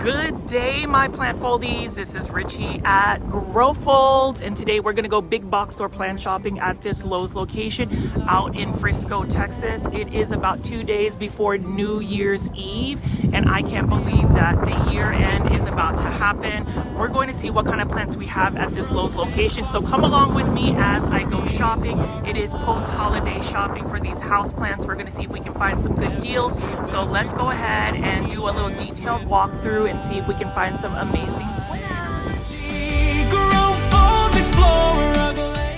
Good day, my plant foldies. This is Richie at Growfolds, and today we're gonna go big box store plant shopping at this Lowe's location out in Frisco, Texas. It is about 2 days before New Year's Eve, and I can't believe that the year end is about to happen. We're going to see what kind of plants we have at this Lowe's location, so come along with me as I go shopping. It is post-holiday shopping for these house plants. We're gonna see if we can find some good deals, so let's go ahead and do a little detailed walkthrough and see if we can find some amazing plants.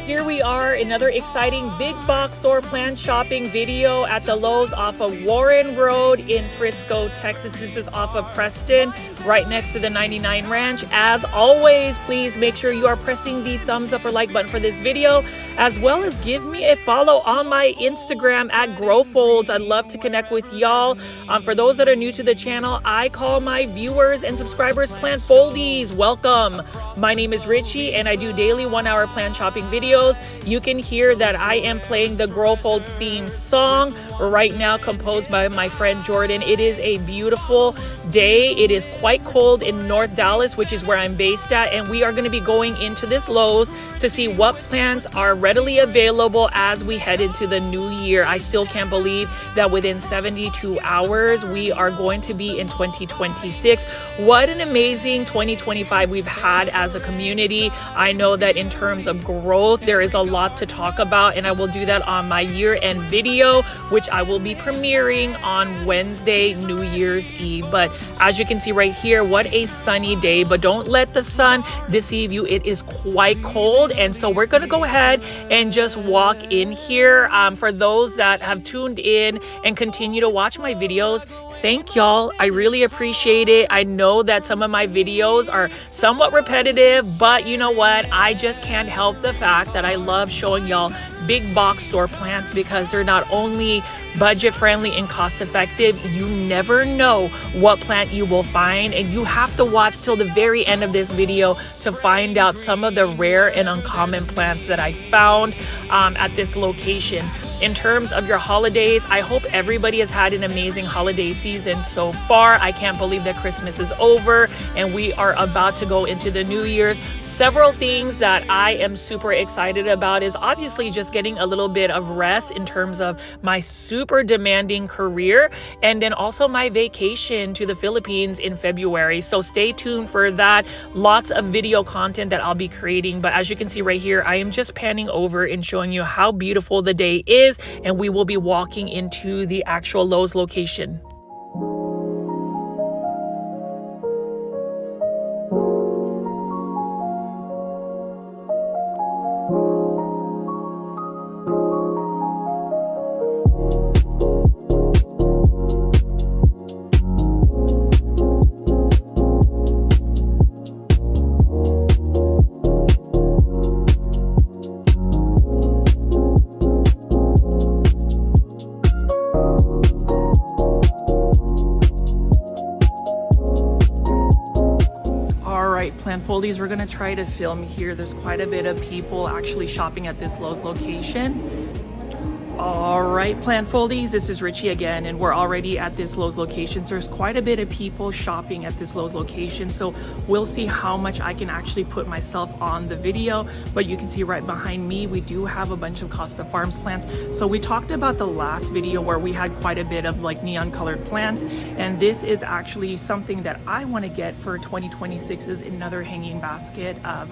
Here we are, another exciting big box store plant shopping video at the Lowe's off of Warren Road in Frisco, Texas. This is off of Preston, right next to the 99 Ranch. As always, please make sure you are pressing the thumbs up or like button for this video, as well as give me a follow on my Instagram at Growfolds. I'd love to connect with y'all. For those that are new to the channel, I call my viewers and subscribers plant foldies. Welcome. My name is Richie, and I do daily 1-hour plant shopping videos. You can hear that I am playing the Growfolds theme song right now, composed by my friend Jordan. It is a beautiful day. It is quite cold in North Dallas, which is where I'm based at, and we are going to be going into this Lowe's to see what plants are readily available as we head into the new year. I still can't believe that within 72 hours we are going to be in 2026. What an amazing 2025 we've had as a community. I know that in terms of growth, there is a lot to talk about, and I will do that on my year-end video, which I will be premiering on Wednesday, New Year's Eve. But as you can see right here, what a sunny day, but don't let the sun deceive you. It is quite cold, and so we're going to go ahead and just walk in here. For those that have tuned in and continue to watch my videos, thank y'all. I really appreciate it. I know that some of my videos are somewhat repetitive, but you know what? I just can't help the fact that I love showing y'all big box store plants because they're not only budget friendly and cost effective, you never know what plant you will find, and you have to watch till the very end of this video to find out some of the rare and uncommon plants that I found at this location. In terms of your holidays, I hope everybody has had an amazing holiday season so far. I can't believe that Christmas is over and we are about to go into the New Year's. Several things that I am super excited about is obviously just getting a little bit of rest in terms of my super demanding career, and then also my vacation to the Philippines in February. So stay tuned for that. Lots of video content that I'll be creating, but as you can see right here, I am just panning over and showing you how beautiful the day is, and we will be walking into the actual Lowe's location. Plant foldies, we're going to try to film here. There's quite a bit of people actually shopping at this Lowe's location. All right, plant foldies, this is Richie again, and we're already at this Lowe's location. So there's quite a bit of people shopping at this Lowe's location, so we'll see how much I can actually put myself on the video. But you can see right behind me, we do have a bunch of Costa Farms plants. So we talked about the last video where we had quite a bit of like neon colored plants, and this is actually something that I want to get for 2026 is another hanging basket of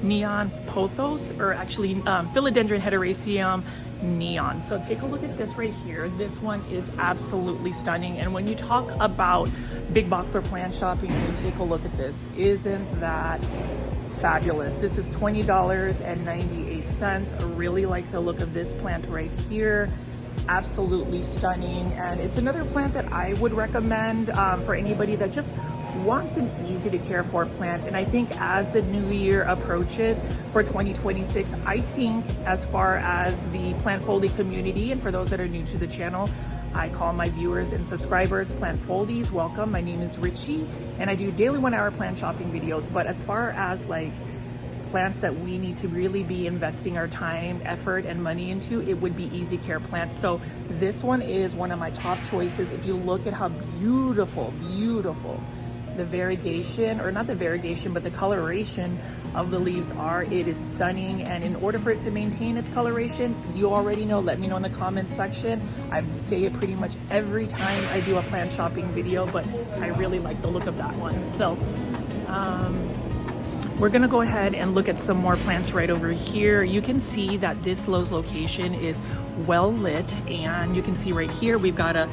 neon pothos, or actually philodendron heteroecium neon. So take a look at this right here. This one is absolutely stunning, and when you talk about big box or plant shopping, you take a look at this. Isn't that fabulous? This is $20.98. I really like the look of this plant right here. Absolutely stunning, and it's another plant that I would recommend for anybody that just wants an easy to care for plant. And I think as the new year approaches for 2026, I think as far as the plant foldie community, and for those that are new to the channel, I call my viewers and subscribers plant foldies. Welcome. My name is Richie, and I do daily 1-hour plant shopping videos. But as far as like plants that we need to really be investing our time, effort, and money into, it would be easy care plants. So this one is one of my top choices. If you look at how beautiful the variegation, or not the variegation, but the coloration of the leaves are. It is stunning, and in order for it to maintain its coloration, you already know, let me know in the comments section. I say it pretty much every time I do a plant shopping video, but I really like the look of that one. So we're gonna go ahead and look at some more plants right over here. You can see that this Lowe's location is well lit, and you can see right here we've got a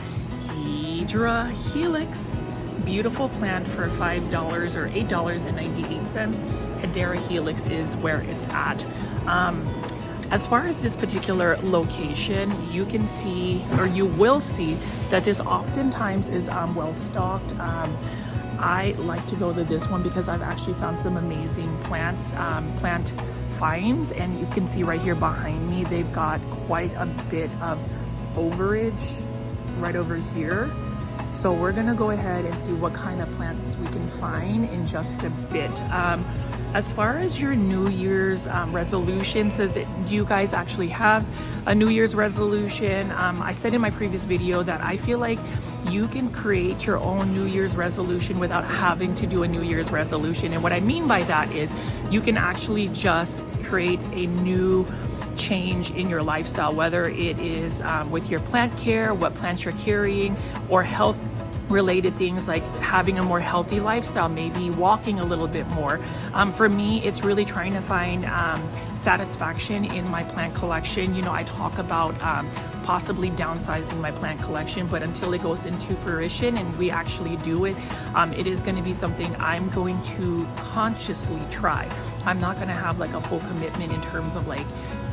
Hydra Helix, beautiful plant for $5 or $8.98. Hedera Helix is where it's at. As far as this particular location, you can see, or you will see, that this oftentimes is well stocked. I like to go to this one because I've actually found some amazing plants, plant finds, and you can see right here behind me, they've got quite a bit of overage right over here. So we're gonna go ahead and see what kind of plants we can find in just a bit. As far as your New Year's resolutions, do you guys actually have a New Year's resolution? I said in my previous video that I feel like you can create your own New Year's resolution without having to do a New Year's resolution. And what I mean by that is you can actually just create a new change in your lifestyle, whether it is with your plant care, what plants you're carrying, or health related things like having a more healthy lifestyle, maybe walking a little bit more. For me, it's really trying to find satisfaction in my plant collection. You know, I talk about possibly downsizing my plant collection, but until it goes into fruition and we actually do it, it is going to be something I'm going to consciously try. I'm not going to have like a full commitment in terms of like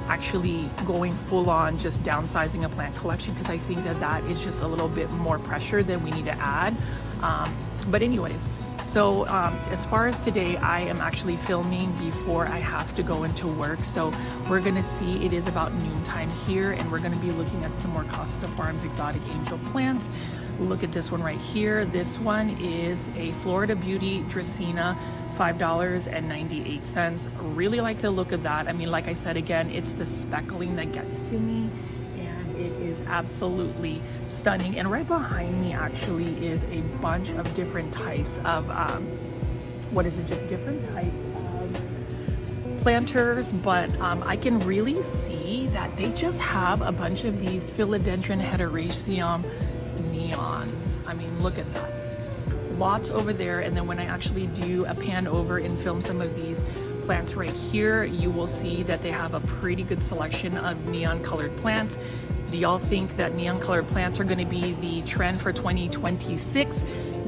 actually going full on just downsizing a plant collection, because I think that that is just a little bit more pressure than we need to add. But anyways, so as far as today, I am actually filming before I have to go into work. So we're gonna see, it is about noontime here, and we're gonna be looking at some more Costa Farms exotic angel plants. Look at this one right here. This one is a Florida Beauty Dracaena, $5.98. Really like the look of that. I mean, like I said, again, it's the speckling that gets to me, and it is absolutely stunning. And right behind me actually is a bunch of different types of just different types of planters, but I can really see that they just have a bunch of these philodendron hederaceum neons. I mean, look at that. Lots over there, and then when I actually do a pan over and film some of these plants right here, you will see that they have a pretty good selection of neon colored plants. Do y'all think that neon colored plants are going to be the trend for 2026?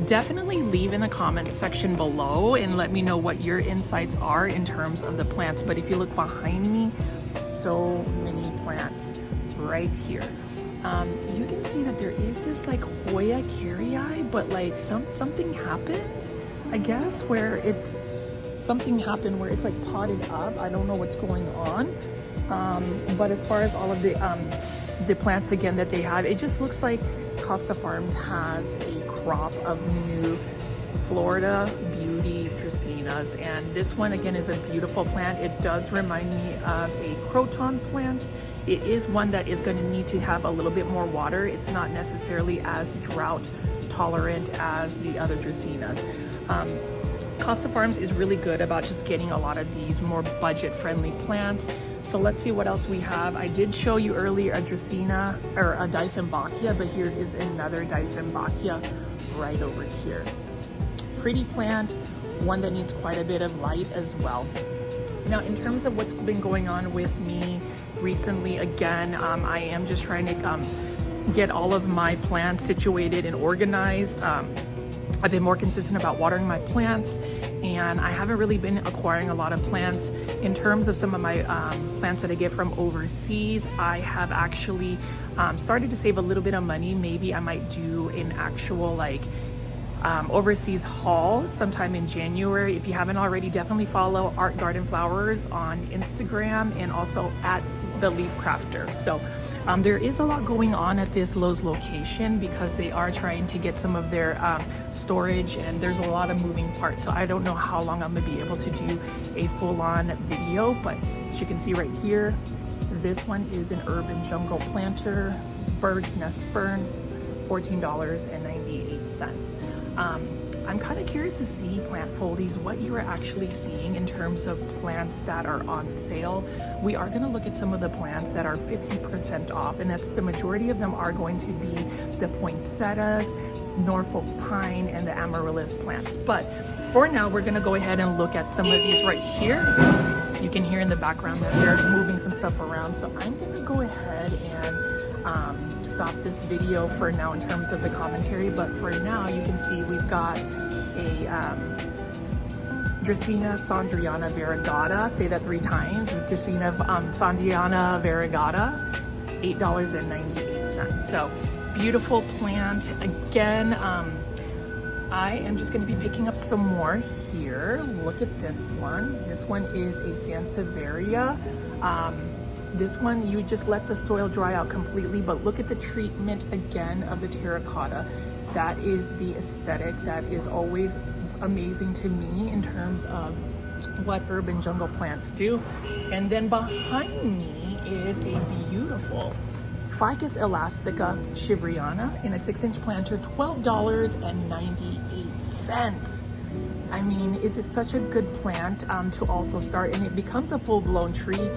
Definitely leave in the comments section below and let me know what your insights are in terms of the plants. But if you look behind me, so many plants right here. You can see that there is this like Hoya carrii, but like something happened, I guess, where it's like potted up. I don't know what's going on. But as far as all of the plants again that they have, it just looks like Costa Farms has a crop of new Florida Beauty Dracaenas, and this one again is a beautiful plant. It does remind me of a croton plant. It is one that is going to need to have a little bit more water. It's not necessarily as drought tolerant as the other Dracaenas. Costa Farms is really good about just getting a lot of these more budget friendly plants. So let's see what else we have. I did show you earlier a Dracaena or a Dieffenbachia, but here is another Dieffenbachia right over here. Pretty plant, one that needs quite a bit of light as well. Now, in terms of what's been going on with me recently, again, I am just trying to get all of my plants situated and organized. I've been more consistent about watering my plants, and I haven't really been acquiring a lot of plants. In terms of some of my plants that I get from overseas, I have actually started to save a little bit of money. Maybe I might do an actual like overseas haul sometime in January. If you haven't already, definitely follow Art Garden Flowers on Instagram and also at The Leaf Crafter. So there is a lot going on at this Lowe's location because they are trying to get some of their storage, and there's a lot of moving parts. So I don't know how long I'm gonna be able to do a full-on video, but as you can see right here, this one is an urban jungle planter, bird's nest fern, $14.98. I'm kind of curious to see, plant foldies, what you are actually seeing in terms of plants that are on sale. We are going to look at some of the plants that are 50% off, and that's the majority of them are going to be the poinsettias, Norfolk pine, and the amaryllis plants. But for now, we're going to go ahead and look at some of these right here. You can hear in the background that they're moving some stuff around, so I'm going to go ahead and stop this video for now in terms of the commentary. But for now, you can see we've got a Dracaena Sandriana variegata. Say that 3 times. Dracaena Sandriana variegata, $8.98. So beautiful plant. Again, I am just going to be picking up some more here. Look at this one. This one is a Sansevieria. This one, you just let the soil dry out completely, but look at the treatment again of the terracotta. That is the aesthetic that is always amazing to me in terms of what urban jungle plants do. And then behind me is a beautiful Ficus elastica shiveriana in a 6-inch planter, $12.98. I mean, it is such a good plant to also start, and it becomes a full-blown tree.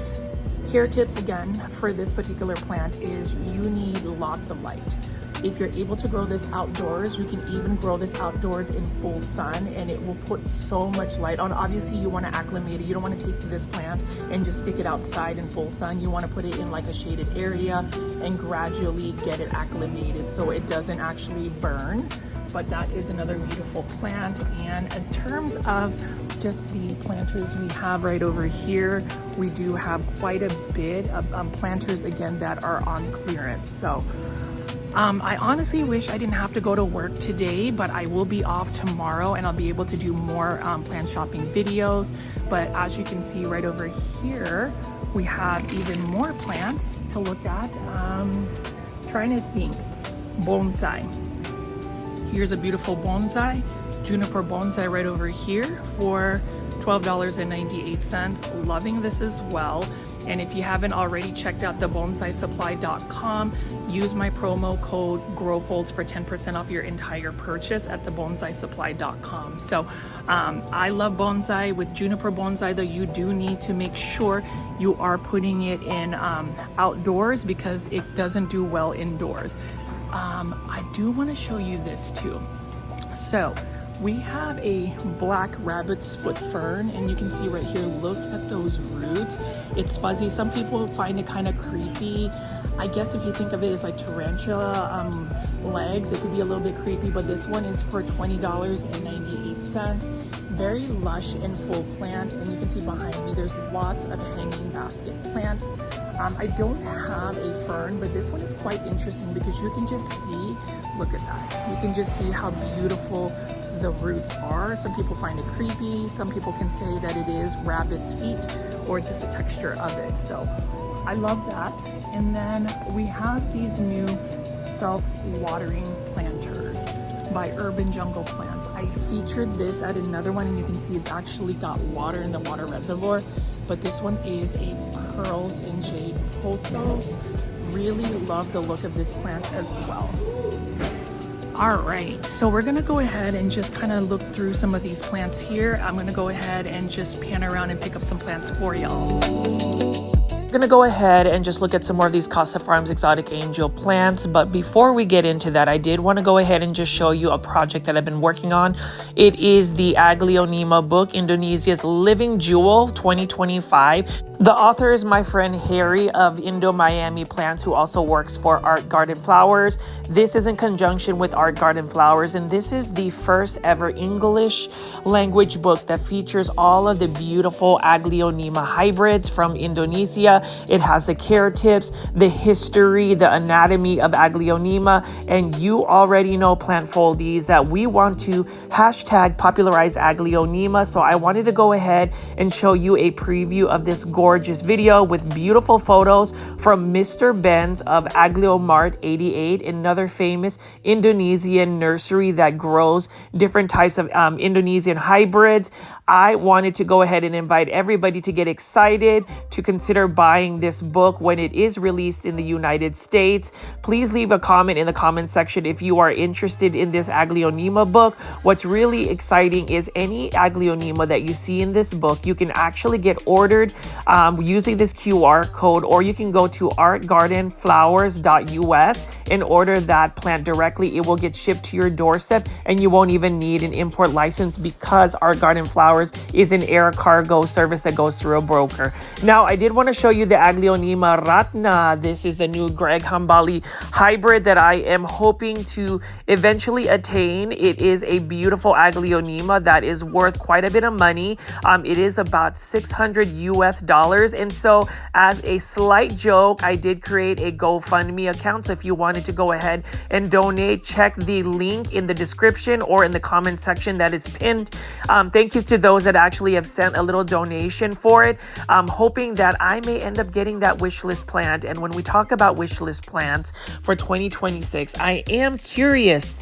Care tips again for this particular plant is you need lots of light. If you're able to grow this outdoors, you can even grow this outdoors in full sun, and it will put so much light on. Obviously, you want to acclimate it. You don't want to take this plant and just stick it outside in full sun. You want to put it in like a shaded area and gradually get it acclimated so it doesn't actually burn. But that is another beautiful plant. And in terms of just the planters we have right over here, we do have quite a bit of planters again that are on clearance. So I honestly wish I didn't have to go to work today, but I will be off tomorrow and I'll be able to do more plant shopping videos. But as you can see right over here, we have even more plants to look at. Trying to think, bonsai. Here's a beautiful bonsai, juniper bonsai right over here for $12.98. Loving this as well. And if you haven't already checked out the bonsaisupply.com, use my promo code GROWFOLDS for 10% off your entire purchase at the bonsaisupply.com. So I love bonsai. With juniper bonsai though, you do need to make sure you are putting it in outdoors because it doesn't do well indoors. I do want to show you this too. So we have a black rabbit's foot fern, and you can see right here, look at those roots. It's fuzzy. Some people find it kind of creepy. I guess if you think of it as like tarantula legs, it could be a little bit creepy, but this one is for $20.98. Very lush and full plant, and you can see behind me there's lots of hanging basket plants. I don't have a fern, but this one is quite interesting because you can just see, look at that. You can just see how beautiful the roots are. Some people find it creepy. Some people can say that it is rabbit's feet or just the texture of it. So I love that. And then we have these new self-watering planters by Urban Jungle Plants. I featured this at another one, and you can see it's actually got water in the water reservoir, but this one is a pearls and jade pothos. Really love the look of this plant as well. All right, so we're gonna go ahead and just kind of look through some of these plants here. I'm gonna go ahead and just pan around and pick up some plants for y'all. We're gonna go ahead and just look at some more of these Costa Farms exotic angel plants, but before we get into that, I did want to go ahead and just show you a project that I've been working on. It is the Aglaonema book, Indonesia's Living Jewel 2025. The author is my friend Harry of Indo Miami Plants, who also works for Art Garden Flowers. This is in conjunction with Art Garden Flowers, and this is the first ever English language book that features all of the beautiful Aglaonema hybrids from Indonesia. It has the care tips, the history, the anatomy of Aglaonema, and you already know, plant foldies, that we want to hashtag popularize Aglaonema. So I wanted to go ahead and show you a preview of this gorgeous gorgeous video with beautiful photos from Mr. Benz of Agliomart 88, another famous Indonesian nursery that grows different types of Indonesian hybrids. I wanted to go ahead and invite everybody to get excited to consider buying this book when it is released in the United States. Please leave a comment in the comment section if you are interested in this Aglaonema book. What's really exciting is any Aglaonema that you see in this book, you can actually get ordered using this QR code, or you can go to artgardenflowers.us and order that plant directly. It will get shipped to your doorstep and you won't even need an import license because Art Garden Flowers is an air cargo service that goes through a broker. Now, I did want to show you the Aglaonema Ratna. This is a new Greg Hambali hybrid that I am hoping to eventually attain. It is a beautiful Aglaonema that is worth quite a bit of money. It is about $600 US. And so as a slight joke, I did create a GoFundMe account. So if you wanted to go ahead and donate, check the link in the description or in the comment section that is pinned. Thank you to those that actually have sent a little donation for it. I'm hoping that I may end up getting that wish list plant. And when we talk about wish list plants for 2026, I am curious,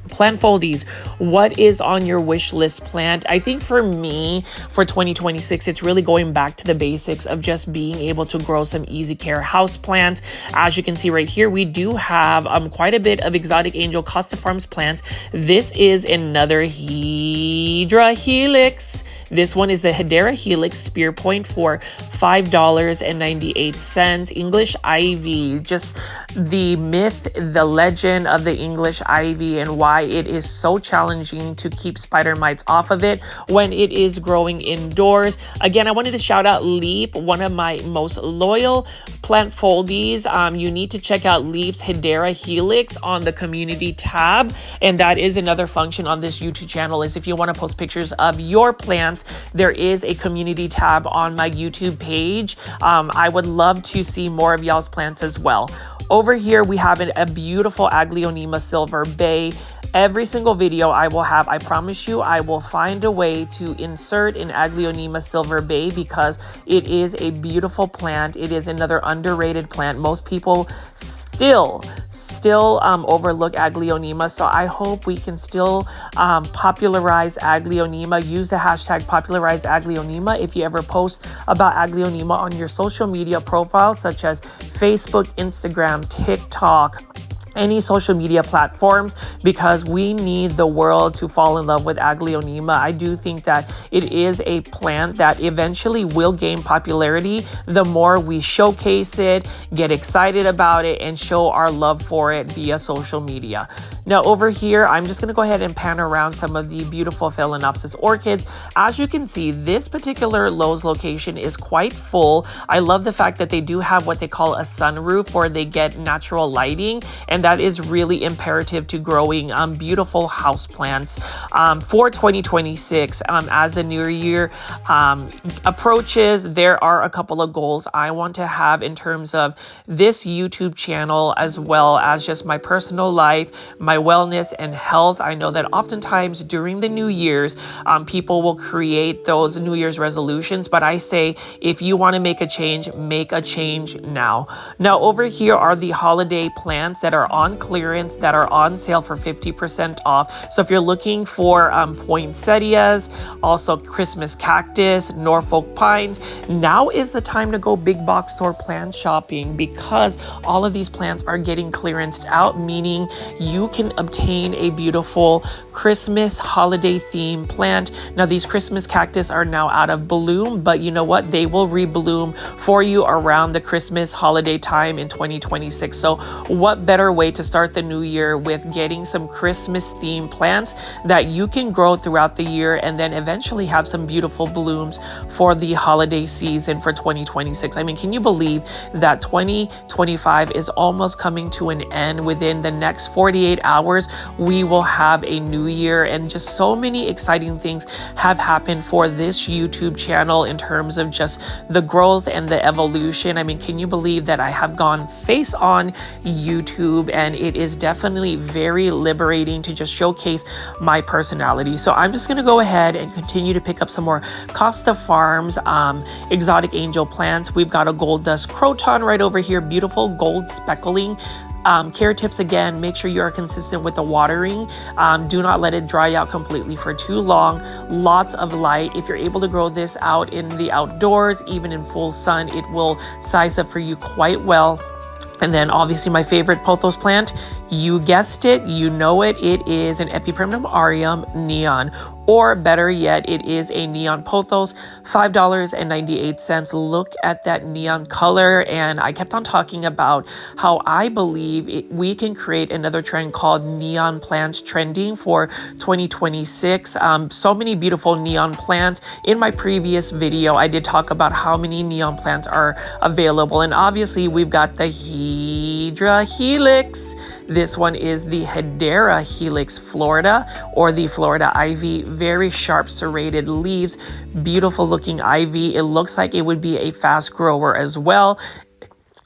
plant foldies, what is on your wish list plant? I think for me, for 2026, it's really going back to the basics of just being able to grow some easy care house plants. As you can see right here, we do have quite a bit of exotic angel Costa Farms plants. This is another Hedera Helix. This one is the Hedera Helix Spear Point for $5.98. English ivy, just the myth, the legend of the English ivy and why it is so challenging to keep spider mites off of it when it is growing indoors. Again, I wanted to shout out Leap, one of my most loyal plant foldies. You need to check out Leap's Hedera Helix on the community tab. And that is another function on this YouTube channel, is if you want to post pictures of your plants, there is a community tab on my YouTube page. I would love to see more of y'all's plants as well. Over here, we have a beautiful Aglaonema Silver Bay. Every single video I will have, I promise you, I will find a way to insert an Aglaonema Silver Bay because it is a beautiful plant. It is another underrated plant. Most people still overlook Aglaonema. So I hope we can still popularize Aglaonema. Use the hashtag popularize Aglaonema if you ever post about Aglaonema on your social media profiles such as Facebook, Instagram, TikTok, any social media platforms, because we need the world to fall in love with Aglaonema. I do think that it is a plant that eventually will gain popularity the more we showcase it, get excited about it, and show our love for it via social media. Now over here, I'm just going to go ahead and pan around some of the beautiful Phalaenopsis orchids. As you can see, this particular Lowe's location is quite full. I love the fact that they do have what they call a sunroof where they get natural lighting, and that is really imperative to growing beautiful house plants for 2026. As the new year approaches, there are a couple of goals I want to have in terms of this YouTube channel, as well as just my personal life, my wellness and health. I know that oftentimes during the New Year's, people will create those New Year's resolutions, but I say if you want to make a change now. Now over here are the holiday plants that are on clearance, that are on sale for 50% off. So if you're looking for poinsettias, also Christmas cactus, Norfolk pines, now is the time to go big box store plant shopping, because all of these plants are getting clearanced out, meaning you can obtain a beautiful Christmas holiday theme plant. Now these Christmas cactus are now out of bloom, but you know what? They will rebloom for you around the Christmas holiday time in 2026. So what better way to start the new year with getting some Christmas themed plants that you can grow throughout the year and then eventually have some beautiful blooms for the holiday season for 2026. I mean, can you believe that 2025 is almost coming to an end? Within the next 48 hours, we will have a new year, and just so many exciting things have happened for this YouTube channel in terms of just the growth and the evolution. I mean, can you believe that I have gone face on YouTube, and it is definitely very liberating to just showcase my personality. So I'm just going to go ahead and continue to pick up some more Costa Farms exotic angel plants. We've got a gold dust croton right over here, beautiful gold speckling. Care tips again, make sure you are consistent with the watering. Do not let it dry out completely for too long. Lots of light. If you're able to grow this out in the outdoors, even in full sun, it will size up for you quite well. And then obviously my favorite pothos plant, you guessed it, you know it, it is an Epipremnum aureum neon, or better yet, it is a neon pothos, $5.98. Look at that neon color. And I kept on talking about how I believe we can create another trend called neon plants trending for 2026. So many beautiful neon plants. In my previous video, I did talk about how many neon plants are available. And obviously we've got the Hydra Helix. This one is the Hedera Helix Florida, or the Florida Ivy. Very sharp serrated leaves, beautiful looking ivy. It looks like it would be a fast grower as well,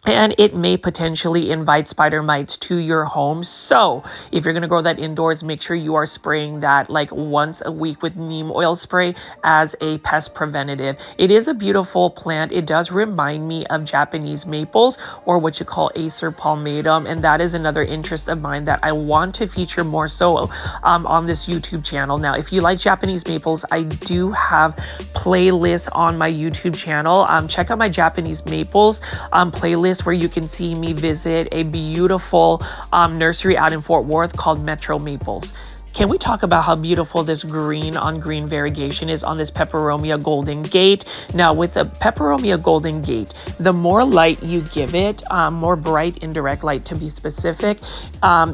and it may potentially invite spider mites to your home. So if you're going to grow that indoors, make sure you are spraying that like once a week with neem oil spray as a pest preventative. It is a beautiful plant. It does remind me of Japanese maples, or what you call Acer palmatum. And that is another interest of mine that I want to feature more so on this YouTube channel. Now, if you like Japanese maples, I do have playlists on my YouTube channel. Check out my Japanese maples playlist, where you can see me visit a beautiful nursery out in Fort Worth called Metro Maples. Can we talk about how beautiful this green on green variegation is on this Peperomia Golden Gate? Now, with the Peperomia Golden Gate, the more light you give it, more bright indirect light to be specific,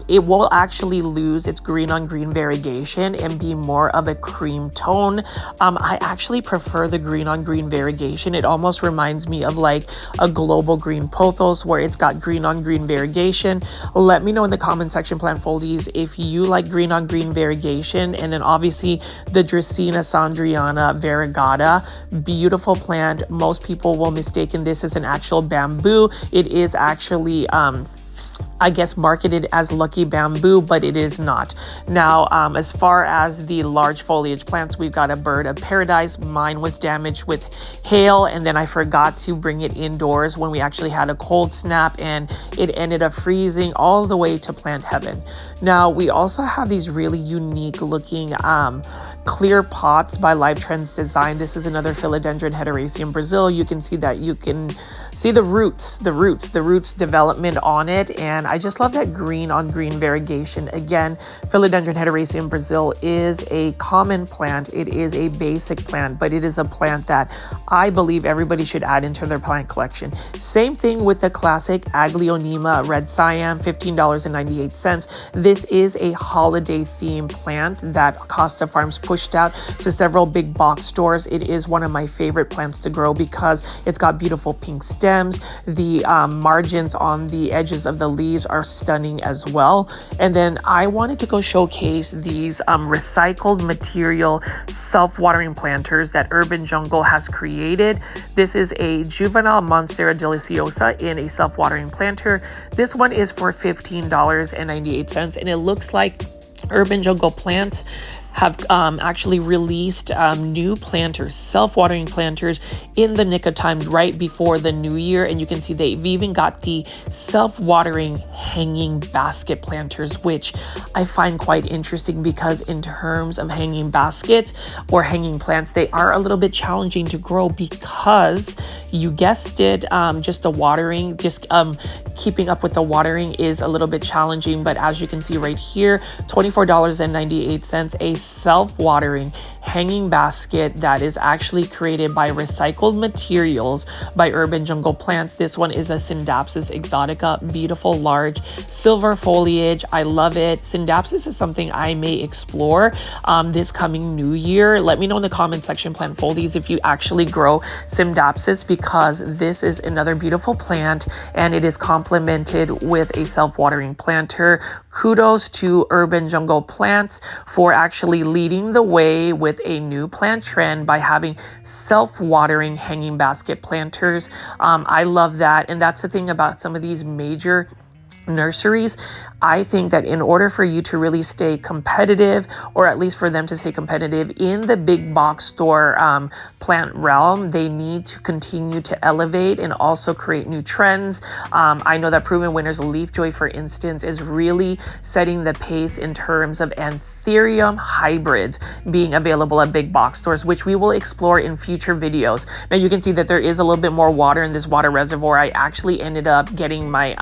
it will actually lose its green on green variegation and be more of a cream tone. I actually prefer the green on green variegation. It almost reminds me of like a global green pothos, where it's got green on green variegation. Let me know in the comment section, plant foldies, if you like green on green variegation. And then obviously the Dracaena sandriana variegata, beautiful plant. Most people will mistake this as an actual bamboo. It is actually I guess marketed as lucky bamboo, but it is not. Now, as far as the large foliage plants, we've got a bird of paradise. Mine was damaged with hail, and then I forgot to bring it indoors when we actually had a cold snap, and it ended up freezing all the way to plant heaven. Now, we also have these really unique looking clear pots by Live Trends Design. This is another Philodendron Hederaceum Brazil. You can see that you can see the roots development on it. And I just love that green on green variegation. Again, Philodendron Hederaceum Brazil is a common plant. It is a basic plant, but it is a plant that I believe everybody should add into their plant collection. Same thing with the classic Aglaonema Red Siam, $15.98. This is a holiday themed plant that Costa Farms pushed out to several big box stores. It is one of my favorite plants to grow because it's got beautiful pink stems. The margins on the edges of the leaves are stunning as well. And then I wanted to go showcase these recycled material self-watering planters that Urban Jungle has created. This is a juvenile Monstera deliciosa in a self-watering planter. This one is for $15.98, and it looks like Urban Jungle Plants have actually released new planters, self-watering planters in the nick of time right before the new year. And you can see they've even got the self-watering hanging basket planters, which I find quite interesting because in terms of hanging baskets or hanging plants, they are a little bit challenging to grow because you guessed it, just the watering, keeping up with the watering is a little bit challenging. But as you can see right here, $24.98, a self-watering hanging basket that is actually created by recycled materials by Urban Jungle Plants. This one is a Scindapsus exotica, beautiful, large, silver foliage. I love it. Scindapsus is something I may explore this coming new year. Let me know in the comment section, plant foldies, if you actually grow Scindapsus, because this is another beautiful plant and it is complemented with a self-watering planter. Kudos to Urban Jungle Plants for actually leading the way with a new plant trend by having self-watering hanging basket planters. I love that. And that's the thing about some of these major nurseries. I think that in order for you to really stay competitive, or at least for them to stay competitive in the big box store plant realm, they need to continue to elevate and also create new trends. I know that Proven Winners Leaf Joy, for instance, is really setting the pace in terms of anthurium hybrids being available at big box stores, which we will explore in future videos. Now you can see that there is a little bit more water in this water reservoir. I actually ended up getting my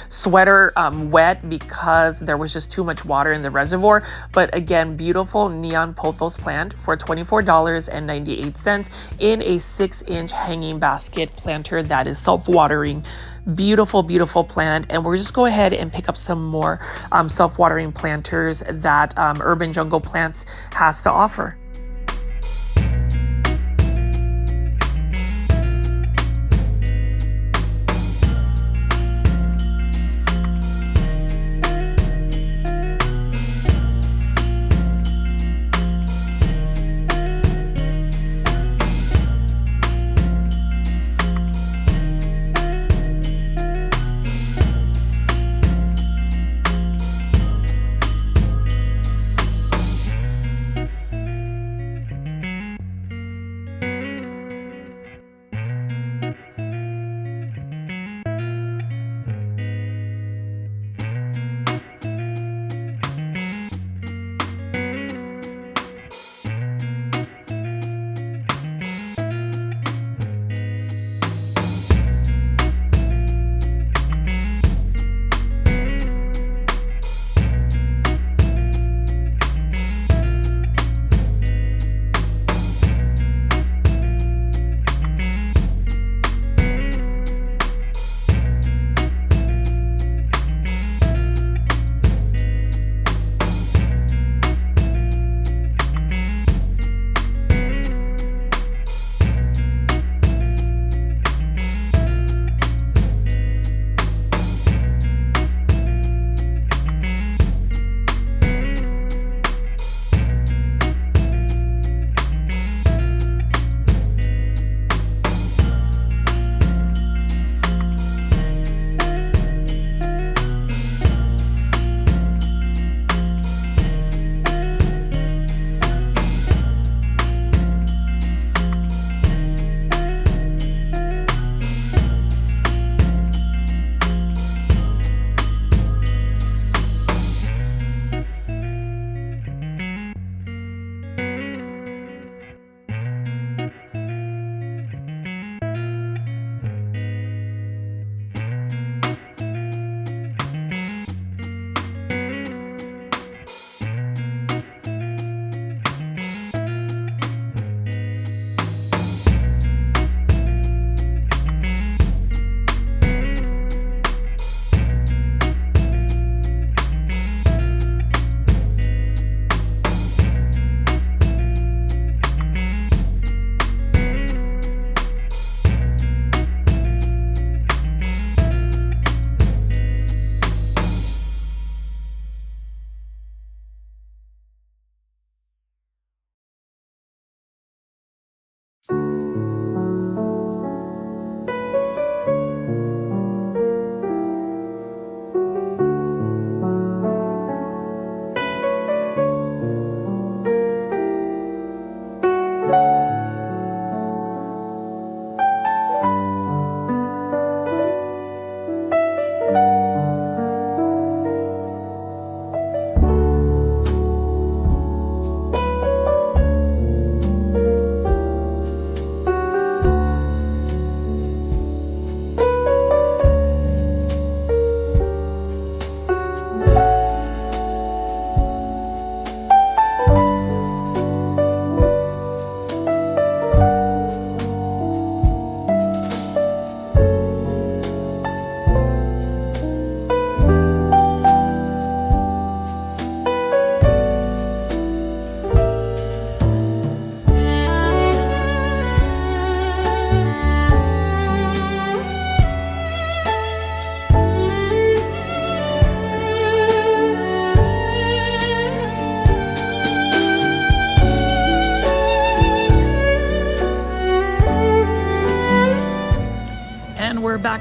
sweater wet because there was just too much water in the reservoir. But again, beautiful neon pothos plant for $24.98 in a 6-inch hanging basket planter that is self-watering. Beautiful, beautiful plant. And we'll just go ahead and pick up some more self-watering planters that Urban Jungle Plants has to offer.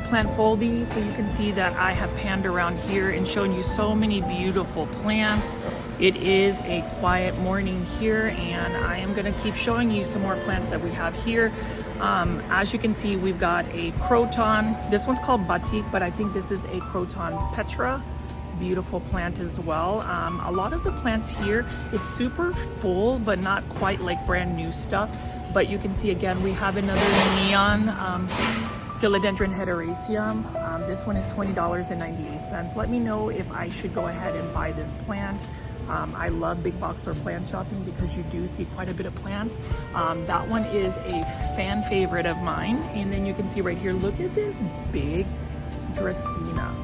plant foldies, so you can see that I have panned around here and shown you so many beautiful plants. It is a quiet morning here, and I am going to keep showing you some more plants that we have here. As you can see, we've got a croton. This one's called batik, but I think this is a croton petra. Beautiful plant as well. A lot of the plants here, it's super full, but not quite like brand new stuff. But you can see again, we have another neon philodendron hederaceum. This one is $20.98. Let me know if I should go ahead and buy this plant. I love big box store plant shopping because you do see quite a bit of plants. That one is a fan favorite of mine. And then you can see right here, look at this big Dracaena.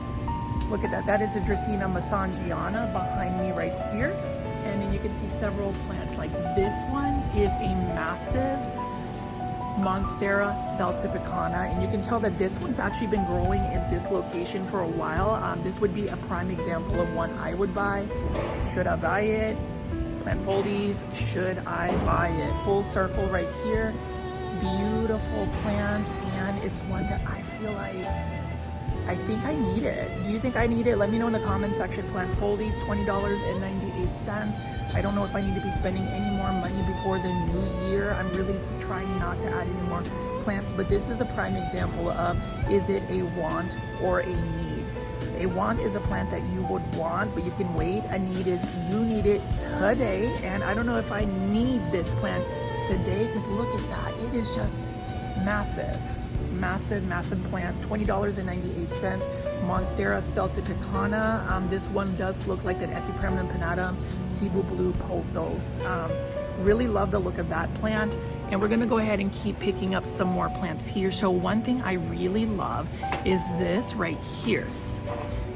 Look at that. That is a Dracaena mesangiana behind me right here. And then you can see several plants. Like this one is a massive Monstera celtipicana, and you can tell that this one's actually been growing at this location for a while. This would be a prime example of one I would buy. Should I buy it? Plant foldies, should I buy it? Full circle right here. Beautiful plant, and it's one that I feel like I think I need it. Do you think I need it? Let me know in the comment section. Plant foldies, $20.98. I don't know if I need to be spending any more money before the new year. I'm really trying not to add any more plants, but this is a prime example of, is it a want or a need? A want is a plant that you would want, but you can wait. A need is you need it today, and I don't know if I need this plant today, because look at that. It is just massive. Massive plant. $20.98. Monstera celtipicana. This one does look like an Epipremnum pinnatum Cebu blue pothos. Really love the look of that plant, and we're gonna go ahead and keep picking up some more plants here. So one thing I really love is this right here.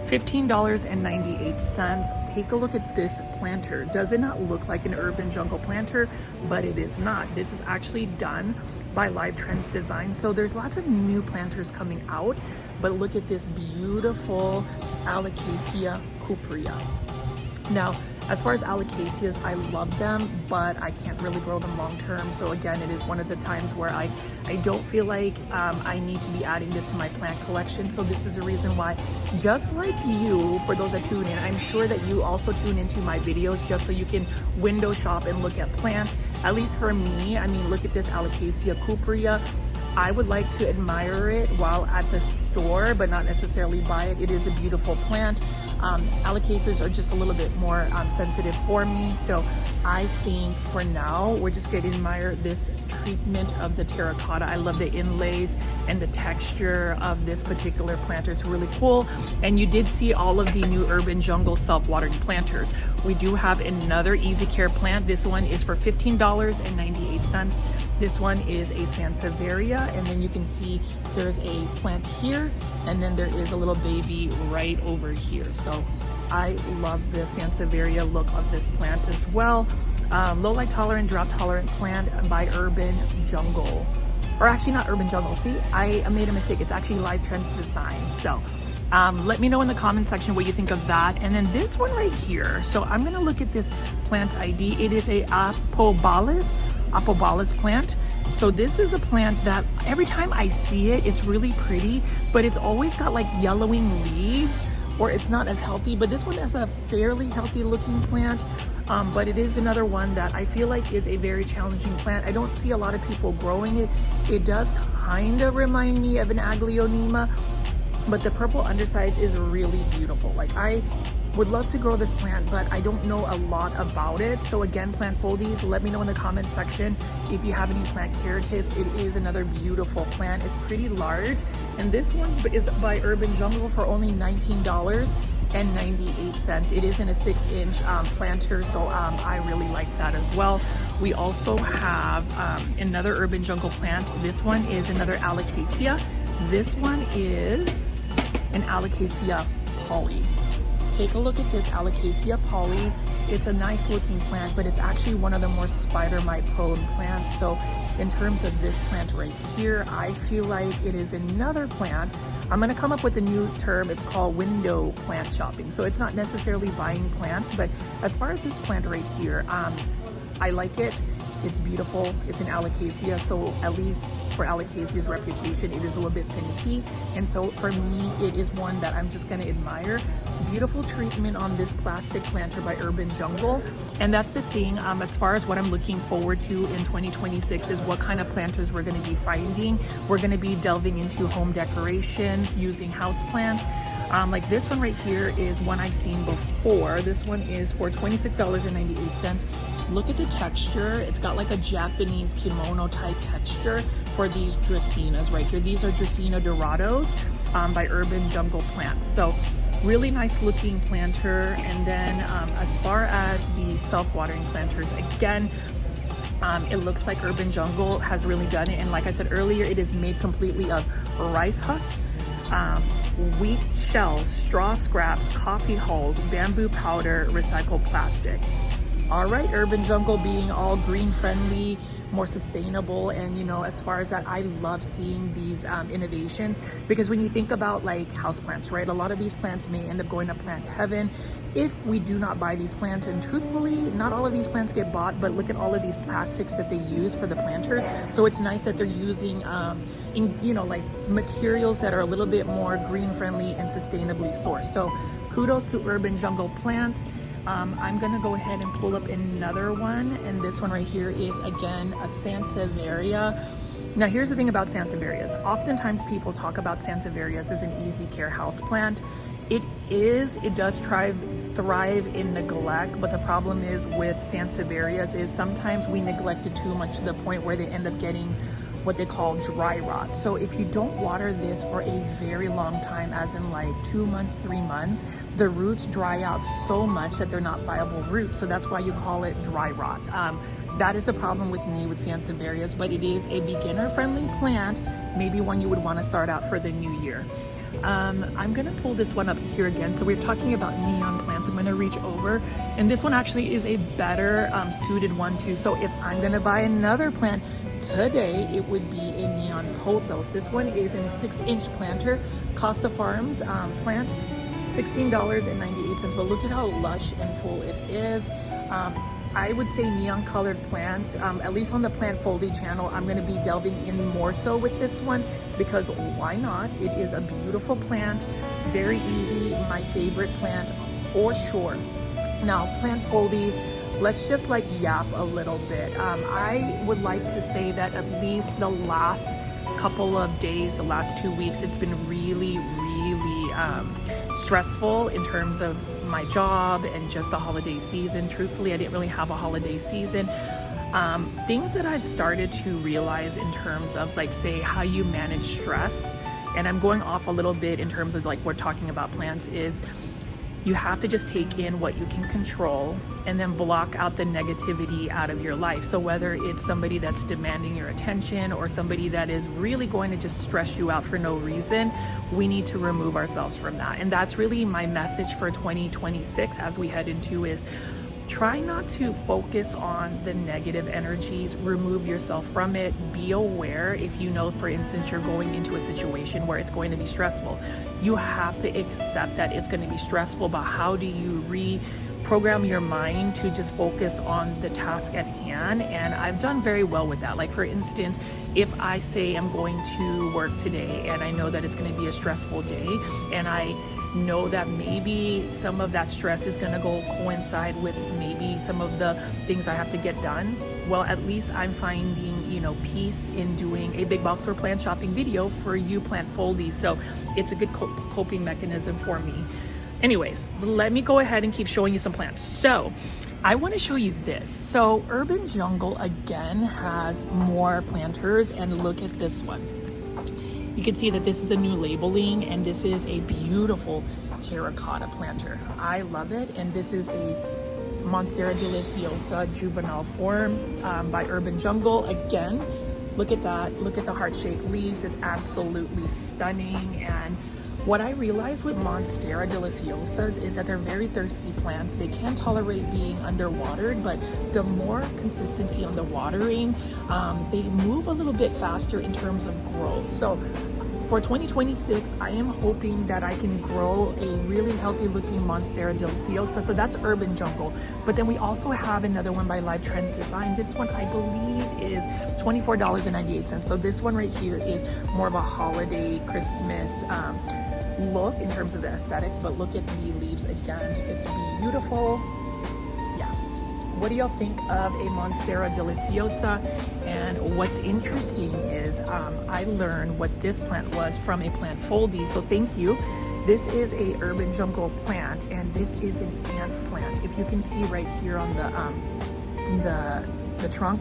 $15.98. Take a look at this planter. Does it not look like an urban jungle planter? But it is not. This is actually done by Live Trends Design. So there's lots of new planters coming out, but look at this beautiful Alocasia cuprea. Now, as far as alocasias, I love them, but I can't really grow them long term. So again, it is one of the times where I don't feel like I need to be adding this to my plant collection. So this is a reason why, just like you, for those that tune in, I'm sure that you also tune into my videos just so you can window shop and look at plants. At least for me, I mean, look at this Alocasia cuprea. I would like to admire it while at the store, but not necessarily buy it. It is a beautiful plant. Alocasias are just a little bit more sensitive for me, so I think for now we're just going to admire this treatment of the terracotta. I love the inlays and the texture of this particular planter. It's really cool. And you did see all of the new urban jungle self-watering planters. We do have another easy care plant. This one is for $15.98. This one is a Sansevieria, and then you can see there's a plant here, and then there is a little baby right over here. So I love the Sansevieria look of this plant as well. Low light tolerant, drought tolerant plant by Urban Jungle. Or actually not Urban Jungle. See, I made a mistake. It's actually Live Trends Design. So let me know in the comment section what you think of that. And then this one right here. So I'm gonna look at this plant ID. It is a Apobalis plant. So this is a plant that every time I see it, it's really pretty, but it's always got like yellowing leaves, or it's not as healthy. But this one is a fairly healthy looking plant, but it is another one that I feel like is a very challenging plant. I don't see a lot of people growing it. It does kind of remind me of an Aglaonema, but the purple undersides is really beautiful. Like, I would love to grow this plant, but I don't know a lot about it. So again, plant foldies, let me know in the comment section if you have any plant care tips. It is another beautiful plant. It's pretty large, and this one is by Urban Jungle for only $19.98. It is in a 6-inch planter, so I really like that as well. We also have another Urban Jungle plant. This one is another Alocasia. This one is an Alocasia poly. Take a look at this Alocasia poly. It's a nice looking plant, but it's actually one of the more spider mite prone plants. So in terms of this plant right here, I feel like it is another plant. I'm gonna come up with a new term. It's called window plant shopping. So it's not necessarily buying plants, but as far as this plant right here, I like it. It's beautiful. It's an alocasia, so at least for alocasia's reputation, it is a little bit finicky. And so for me, it is one that I'm just gonna admire. Beautiful treatment on this plastic planter by Urban Jungle. And that's the thing, as far as what I'm looking forward to in 2026 is what kind of planters we're gonna be finding. We're gonna be delving into home decorations using houseplants. Like this one right here is one I've seen before. This one is for $26.98. Look at the texture. It's got like a Japanese kimono type texture for these Dracaenas right here. These are Dracaena Dorados by Urban Jungle Plants. So really nice looking planter. And then as far as the self-watering planters, again, it looks like Urban Jungle has really done it. And like I said earlier, it is made completely of rice husks, wheat shells, straw scraps, coffee hulls, bamboo powder, recycled plastic. All right, Urban Jungle being all green friendly, more sustainable, and you know, as far as that, I love seeing these innovations, because when you think about like houseplants, right, a lot of these plants may end up going to plant heaven if we do not buy these plants. And truthfully, not all of these plants get bought, but look at all of these plastics that they use for the planters. So it's nice that they're using like materials that are a little bit more green friendly and sustainably sourced. So kudos to Urban Jungle Plants. I'm gonna go ahead and pull up another one, and this one right here is again a Sansevieria. Now here's the thing about Sansevierias. Oftentimes people talk about Sansevierias as an easy care houseplant. It does thrive in neglect, but the problem is with Sansevierias is sometimes we neglect it too much to the point where they end up getting what they call dry rot. So if you don't water this for a very long time, as in like 2 months, 3 months, the roots dry out so much that they're not viable roots. So that's why you call it dry rot. That is a problem with me with Sansevierias, but it is a beginner friendly plant, maybe one you would want to start out for the new year. I'm gonna pull this one up here again. So we're talking about neon plants. I'm gonna reach over, and this one actually is a better suited one too. So if I'm gonna buy another plant today, it would be a neon pothos. This one is in a 6-inch planter, Costa Farms plant, $16.98. But look at how lush and full it is. I would say neon colored plants, at least on the Plant Foldy channel, I'm going to be delving in more so with this one, because why not? It is a beautiful plant, very easy, my favorite plant for sure. Now, Plant Foldies, let's just like yap a little bit. I would like to say that at least the last couple of days, the last 2 weeks, it's been really stressful in terms of my job and just the holiday season. Truthfully, I didn't really have a holiday season. Things that I've started to realize in terms of like, say, how you manage stress, and I'm going off a little bit in terms of like we're talking about plants, is you have to just take in what you can control and then block out the negativity out of your life. So whether it's somebody that's demanding your attention or somebody that is really going to just stress you out for no reason, we need to remove ourselves from that. And that's really my message for 2026 as we head into is try not to focus on the negative energies, remove yourself from it. Be aware if you know, for instance, you're going into a situation where it's going to be stressful. You have to accept that it's going to be stressful, but how do you reprogram your mind to just focus on the task at hand? And I've done very well with that. Like for instance, if I say I'm going to work today and I know that it's going to be a stressful day, and I know that maybe some of that stress is going to go coincide with maybe some of the things I have to get done, well, at least I'm finding, you know, peace in doing a big box or plant shopping video for you Plant Foldies. So it's a good coping mechanism for me. Anyways, let me go ahead and keep showing you some plants. So I want to show you this. So Urban Jungle again has more planters, and look at this one. You can see that this is a new labeling, and this is a beautiful terracotta planter. I love it. And this is a Monstera deliciosa juvenile form by Urban Jungle. Again, look at that. Look at the heart-shaped leaves. It's absolutely stunning. And what I realized with Monstera deliciosas is that they're very thirsty plants. They can tolerate being underwatered, but the more consistency on the watering, they move a little bit faster in terms of growth. So For 2026, I am hoping that I can grow a really healthy looking Monstera deliciosa. So that's Urban Jungle. But then we also have another one by Live Trends Design. This one I believe is $24.98. So this one right here is more of a holiday Christmas look in terms of the aesthetics. But look at the leaves again. It's beautiful. What do y'all think of a Monstera deliciosa? And what's interesting is I learned what this plant was from a plant foldie, so thank you. This is a Urban Jungle plant, and this is an ant plant. If you can see right here on the trunk,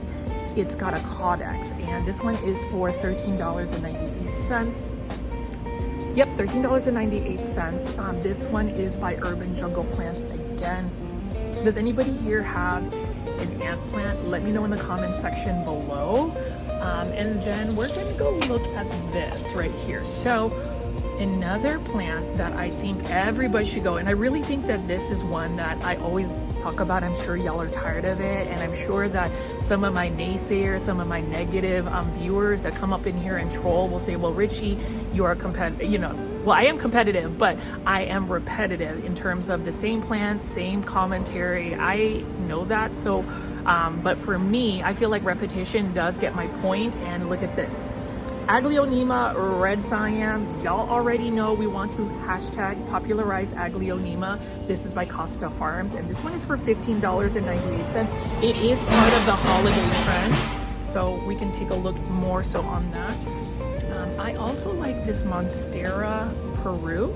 it's got a caudex, and this one is for $13.98. Yep, $13.98. This one is by Urban Jungle Plants again. Does anybody here have an ant plant? Let me know in the comments section below. And then we're gonna go look at this right here. So another plant that I think everybody should go, and I really think that this is one that I always talk about. I'm sure y'all are tired of it, and I'm sure that some of my naysayers, some of my negative viewers that come up in here and troll will say, well, Richie, you are competitive, you know. Well, I am competitive, but I am repetitive in terms of the same plants, same commentary. I know that. So, but for me, I feel like repetition does get my point. And look at this. Aglaonema red Siam. Y'all already know we want to hashtag popularize Aglaonema. This is by Costa Farms, and this one is for $15.98. It is part of the holiday trend, so we can take a look more so on that. I also like this Monstera Peru.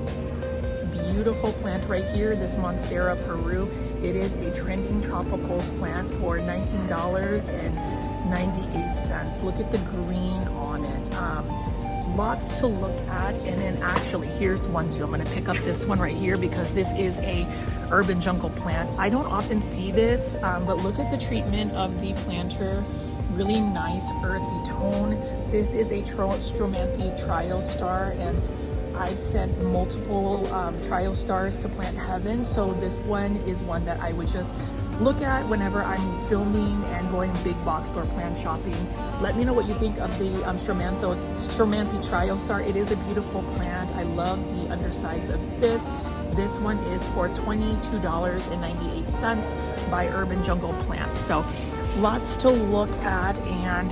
Beautiful plant right here, this Monstera Peru. It is a trending tropicals plant for $19.98. Look at the green on it. Lots to look at. And then actually, here's one too. I'm gonna pick up this one right here because this is a Urban Jungle plant. I don't often see this, but look at the treatment of the planter. Really nice earthy tone. This is a Stromanthi Trio Star, and I've sent multiple Trio Stars to Plant Heaven, so this one is one that I would just look at whenever I'm filming and going big box store plant shopping. Let me know what you think of the Stromanthi Trio Star. It is a beautiful plant. I love the undersides of this. This one is for $22.98 by Urban Jungle Plants. So lots to look at, and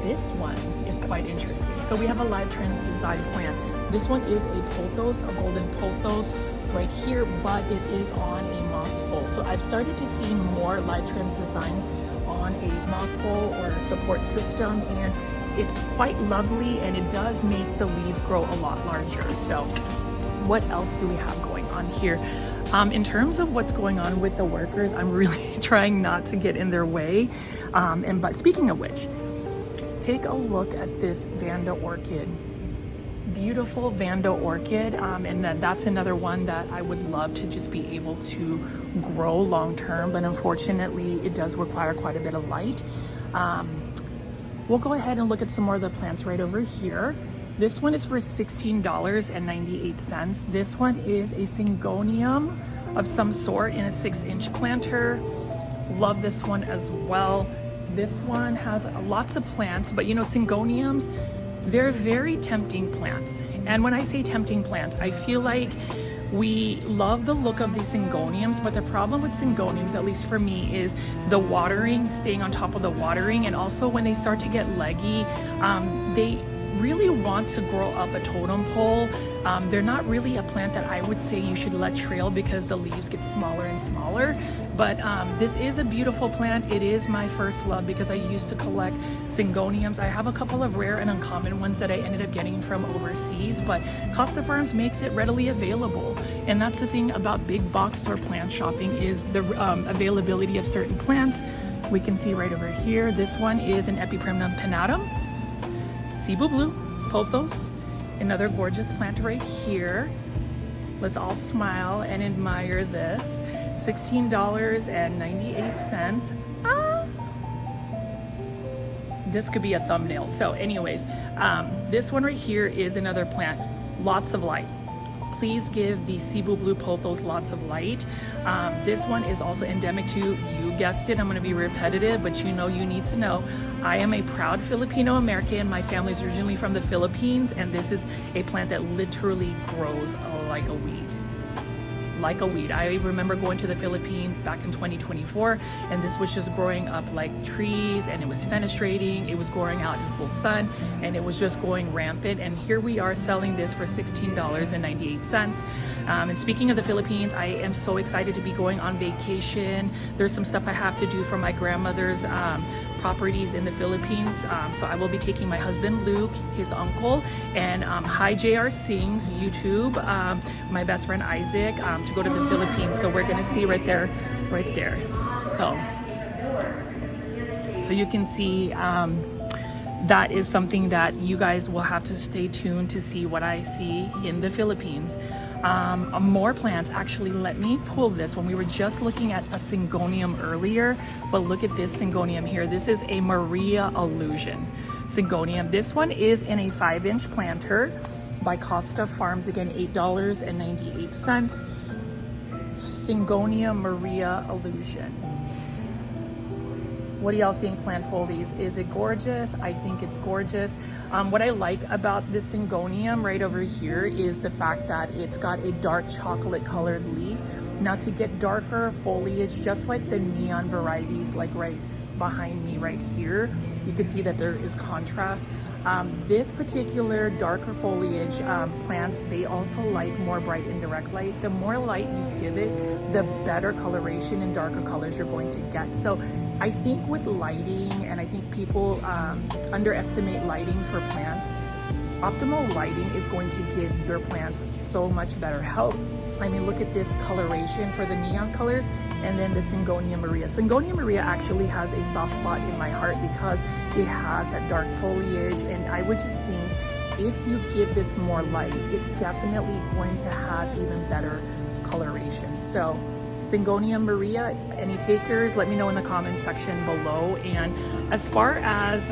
this one is quite interesting. So we have a Live Trends Design plant. This one is a pothos, a golden pothos right here, but it is on a moss pole. So I've started to see more Live Trends designs on a moss pole or a support system, and it's quite lovely, and it does make the leaves grow a lot larger. So what else do we have going on here? In terms of what's going on with the workers, I'm really trying not to get in their way. But speaking of which, take a look at this Vanda orchid. Beautiful Vanda orchid, and that's another one that I would love to just be able to grow long term, but unfortunately it does require quite a bit of light. We'll go ahead and look at some more of the plants right over here. This one is for $16.98. This one is a Syngonium of some sort in a 6-inch planter. Love this one as well. This one has lots of plants, but you know, Syngoniums, they're very tempting plants. And when I say tempting plants, I feel like we love the look of these Syngoniums, but the problem with Syngoniums, at least for me, is the watering, staying on top of the watering, and also when they start to get leggy, they really want to grow up a totem pole. They're not really a plant that I would say you should let trail because the leaves get smaller and smaller. But this is a beautiful plant. It is my first love because I used to collect Syngoniums. I have a couple of rare and uncommon ones that I ended up getting from overseas, but Costa Farms makes it readily available. And that's the thing about big box store plant shopping, is the availability of certain plants. We can see right over here, this one is an Epiprimnum pinnatum. Cebu Blue, pothos, another gorgeous plant right here. Let's all smile and admire this. $16.98. This could be a thumbnail. So anyways, this one right here is another plant. Lots of light. please give the Cebu blue pothos lots of light. This one is also endemic to, you guessed it, I'm going to be repetitive, but you need to know, I am a proud Filipino American. My family's originally from the Philippines, and this is a plant that literally grows like a weed. Like a weed. I remember going to the Philippines back in 2024, and this was just growing up like trees, and it was fenestrating, it was growing out in full sun, and it was just going rampant. And here we are selling this for $16.98. And speaking of the Philippines, I am so excited to be going on vacation. There's some stuff I have to do for my grandmother's properties in the Philippines. So I will be taking my husband Luke, his uncle, and hi JR Sings YouTube, my best friend Isaac, to go to the Philippines. So we're gonna see right there. So you can see that is something that you guys will have to stay tuned to see what I see in the Philippines. More plants. Actually, let me pull this one. We were just looking at a Syngonium earlier, but look at this Syngonium here. This is a Maria Illusion Syngonium. This one is in a 5-inch planter by Costa Farms. Again, $8.98. Syngonium Maria Illusion. What do y'all think, plant foldies? Is it gorgeous? I think it's gorgeous. What I like about this Syngonium right over here is the fact that it's got a dark chocolate colored leaf. Now, to get darker foliage, just like the neon varieties, like right behind me right here, you can see that there is contrast. This particular darker foliage plants, they also like more bright indirect light. The more light you give it, the better coloration and darker colors you're going to get. So I think with lighting, and I think people underestimate lighting for plants, optimal lighting is going to give your plant so much better health. I mean, look at this coloration for the neon colors, and then the Syngonium Maria. Syngonium Maria actually has a soft spot in my heart because it has that dark foliage, and I would just think if you give this more light, it's definitely going to have even better coloration. So Syngonium Maria, any takers, let me know in the comment section below. And as far as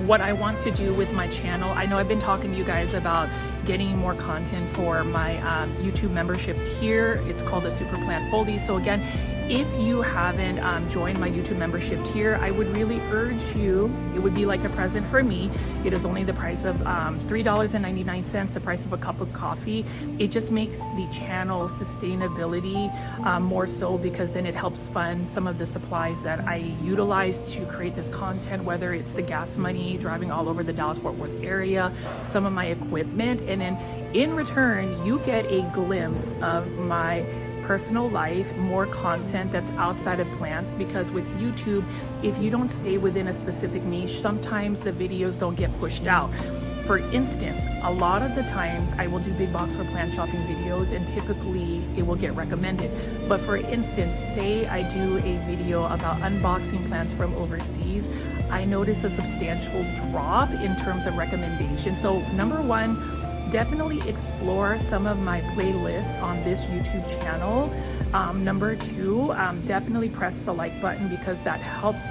what I want to do with my channel, I know I've been talking to you guys about getting more content for my YouTube membership tier. It's called the Super Plant Foldies. So again, if you haven't joined my YouTube membership tier, I would really urge you, it would be like a present for me. It is only the price of $3.99, the price of a cup of coffee. It just makes the channel sustainability more so, because then it helps fund some of the supplies that I utilize to create this content, whether it's the gas money, driving all over the Dallas-Fort Worth area, some of my equipment, and then in return, you get a glimpse of my personal life, more content that's outside of plants, because with YouTube, if you don't stay within a specific niche, sometimes the videos don't get pushed out. For instance, a lot of the times I will do big box or plant shopping videos, and typically it will get recommended. But for instance, say I do a video about unboxing plants from overseas, I notice a substantial drop in terms of recommendation. So number one, definitely explore some of my playlist on this YouTube channel. Number two, definitely press the like button, because that helps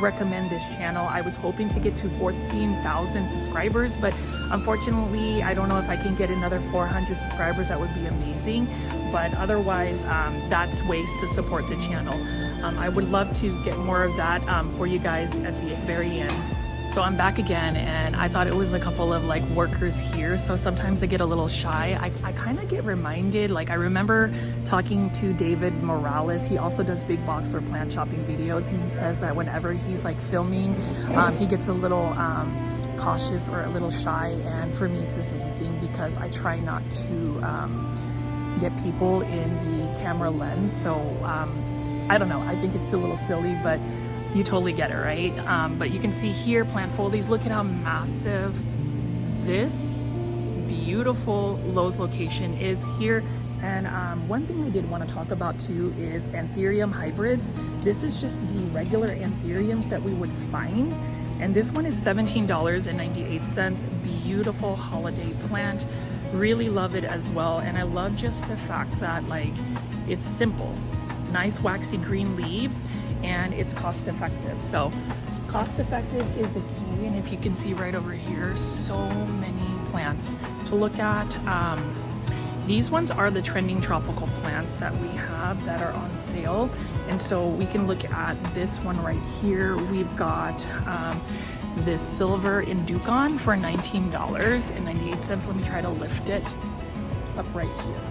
recommend this channel. I was hoping to get to 14,000 subscribers, but unfortunately, I don't know if I can get another 400 subscribers. That would be amazing. But otherwise, that's ways to support the channel. I would love to get more of that for you guys at the very end. So I'm back again, and I thought it was a couple of like workers here, so sometimes I get a little shy. I kind of get reminded, like I remember talking to David Morales. He also does big box or plant shopping videos. He says that whenever he's like filming, he gets a little cautious or a little shy, and for me it's the same thing, because I try not to get people in the camera lens. So I don't know, I think it's a little silly, but you totally get it, right? But you can see here, plant foldies, look at how massive this beautiful Lowe's location is here. And one thing I did want to talk about too is Anthurium hybrids. This is just the regular Anthuriums that we would find. And this one is $17.98. Beautiful holiday plant. Really love it as well. And I love just the fact that like it's simple, nice waxy green leaves, and it's cost effective. So cost effective is the key. And if you can see right over here, so many plants to look at. These ones are the trending tropical plants that we have that are on sale. And so we can look at this one right here. We've got this silver Inducon for $19.98. Let me try to lift it up right here.